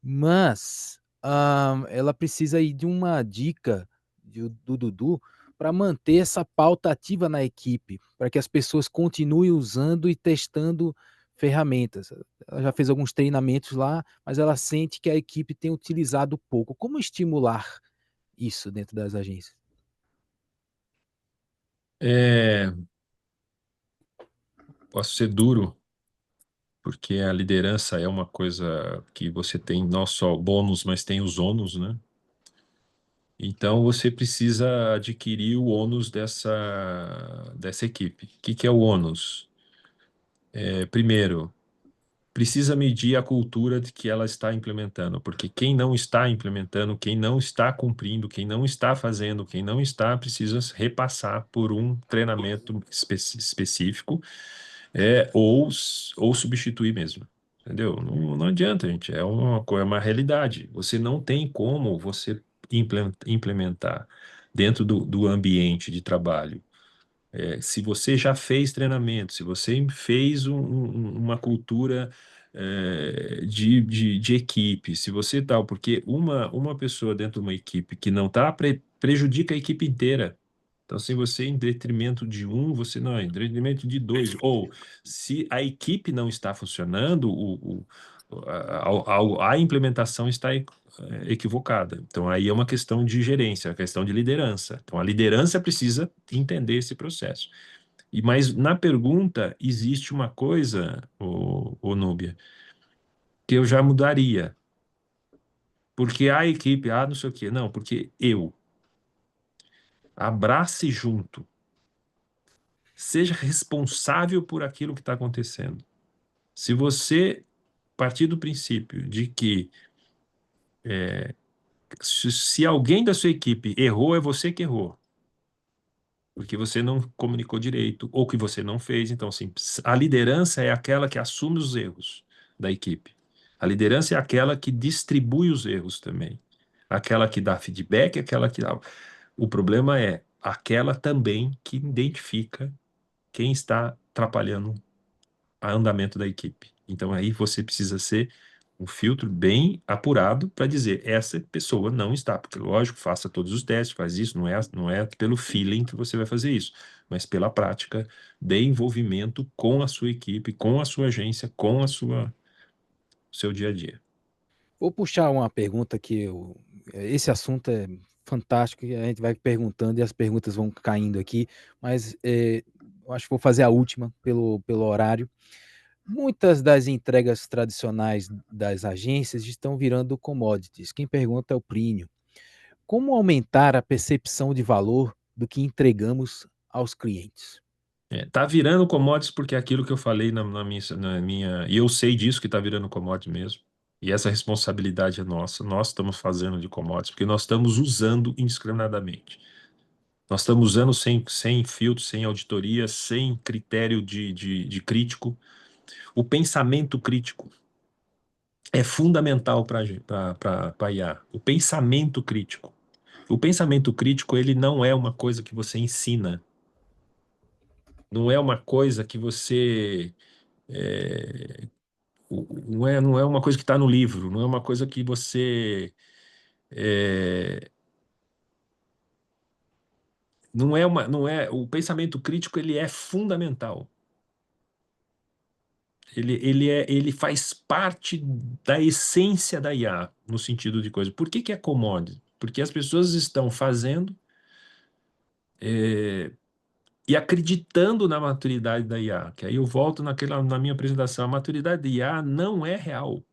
Mas, ela precisa aí de uma dica do Dudu para manter essa pauta ativa na equipe, para que as pessoas continuem usando e testando ferramentas. Ela já fez alguns treinamentos lá, mas ela sente que a equipe tem utilizado pouco. Como estimular isso dentro das agências? Posso ser duro, porque a liderança é uma coisa que você tem não só bônus, mas tem os ônus, né? Então você precisa adquirir o ônus dessa equipe. O que que é o ônus? Primeiro, precisa medir a cultura de que ela está implementando, porque quem não está implementando, quem não está cumprindo, quem não está fazendo, quem não está, precisa repassar por um treinamento específico, ou substituir mesmo. Entendeu? Não, não adianta, gente. É uma realidade. Você não tem como você implementar dentro do ambiente de trabalho. Se você já fez treinamento, se você fez uma cultura de equipe, se você tal, porque uma pessoa dentro de uma equipe que não está, prejudica a equipe inteira. Então, se você em detrimento de um, você não, em detrimento de dois, ou se a equipe não está funcionando, a implementação está equivocada. Então, aí é uma questão de gerência, é uma questão de liderança. Então, a liderança precisa entender esse processo. Mas na pergunta existe uma coisa, Núbia, que eu já mudaria. Porque a equipe, não sei o quê. Não, porque eu. Abrace junto. Seja responsável por aquilo que está acontecendo. Se você partir do princípio de que se alguém da sua equipe errou, é você que errou. Porque você não comunicou direito, ou que você não fez. Então, assim, a liderança é aquela que assume os erros da equipe. A liderança é aquela que distribui os erros também. Aquela que dá feedback, aquela que dá. O problema é aquela também que identifica quem está atrapalhando o andamento da equipe. Então, aí você precisa ser um filtro bem apurado para dizer essa pessoa não está, porque lógico, faça todos os testes, faz isso, não é pelo feeling que você vai fazer isso, mas pela prática de envolvimento com a sua equipe, com a sua agência, com seu dia a dia. Vou puxar uma pergunta esse assunto é fantástico e a gente vai perguntando e as perguntas vão caindo aqui, mas eu acho que vou fazer a última pelo horário. Muitas das entregas tradicionais das agências estão virando commodities. Quem pergunta é o Plínio. Como aumentar a percepção de valor do que entregamos aos clientes? Tá virando commodities porque é aquilo que eu falei e eu sei disso que tá virando commodity mesmo. E essa responsabilidade é nossa. Nós estamos fazendo de commodities porque nós estamos usando indiscriminadamente. Nós estamos usando sem filtro, sem auditoria, sem critério de crítico. O pensamento crítico é fundamental para a IA. O pensamento crítico. O pensamento crítico, ele não é uma coisa que você ensina. Não é uma coisa que você é, não é uma coisa que está no livro, não é uma coisa que você. é, o pensamento crítico ele é fundamental. Ele faz parte da essência da IA, no sentido de coisa. Por que é commodity? Porque as pessoas estão fazendo e acreditando na maturidade da IA. Que aí eu volto na minha apresentação. A maturidade da IA não é real.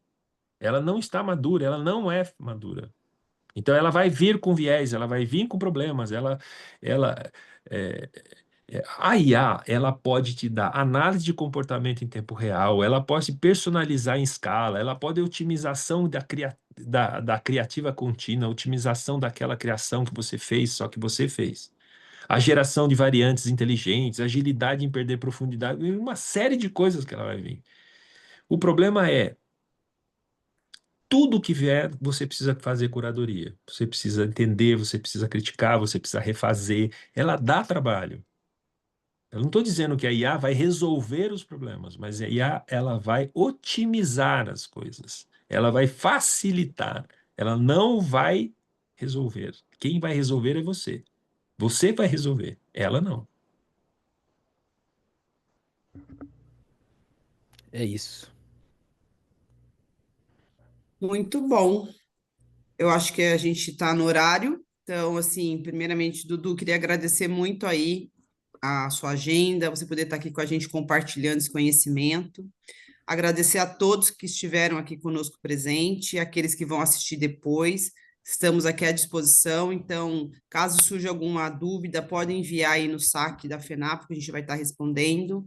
Ela não está madura, ela não é madura. Então ela vai vir com viés, ela vai vir com problemas, ela, é, a IA, ela pode te dar análise de comportamento em tempo real, ela pode personalizar em escala, ela pode otimização da criativa contínua, otimização daquela criação que você fez, só que você fez. A geração de variantes inteligentes, agilidade em perder profundidade, uma série de coisas que ela vai vir. O problema é tudo que vier, você precisa fazer curadoria. Você precisa entender, você precisa criticar, você precisa refazer. Ela dá trabalho. Eu não estou dizendo que a IA vai resolver os problemas, mas a IA ela vai otimizar as coisas. Ela vai facilitar. Ela não vai resolver. Quem vai resolver é você. Você vai resolver. Ela não. É isso. Muito bom. Eu acho que a gente está no horário. Então, assim, primeiramente, Dudu, queria agradecer muito aí a sua agenda, você poder estar aqui com a gente compartilhando esse conhecimento. Agradecer a todos que estiveram aqui conosco presente, aqueles que vão assistir depois. Estamos aqui à disposição, então, caso surja alguma dúvida, podem enviar aí no saque da FENAPRO, que a gente vai estar respondendo.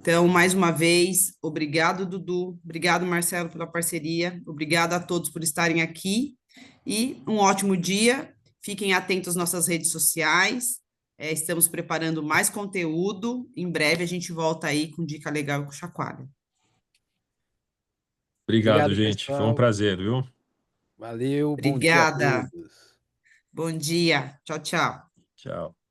Então, mais uma vez, obrigado, Dudu, obrigado, Marcelo, pela parceria, obrigado a todos por estarem aqui e um ótimo dia. Fiquem atentos às nossas redes sociais, estamos preparando mais conteúdo, em breve a gente volta aí com dica legal e com chacoalha. Obrigado, Obrigado, gente. Foi um pessoal. prazer, viu? Valeu, bom dia a Obrigada, todos. bom dia, tchau, tchau. Tchau.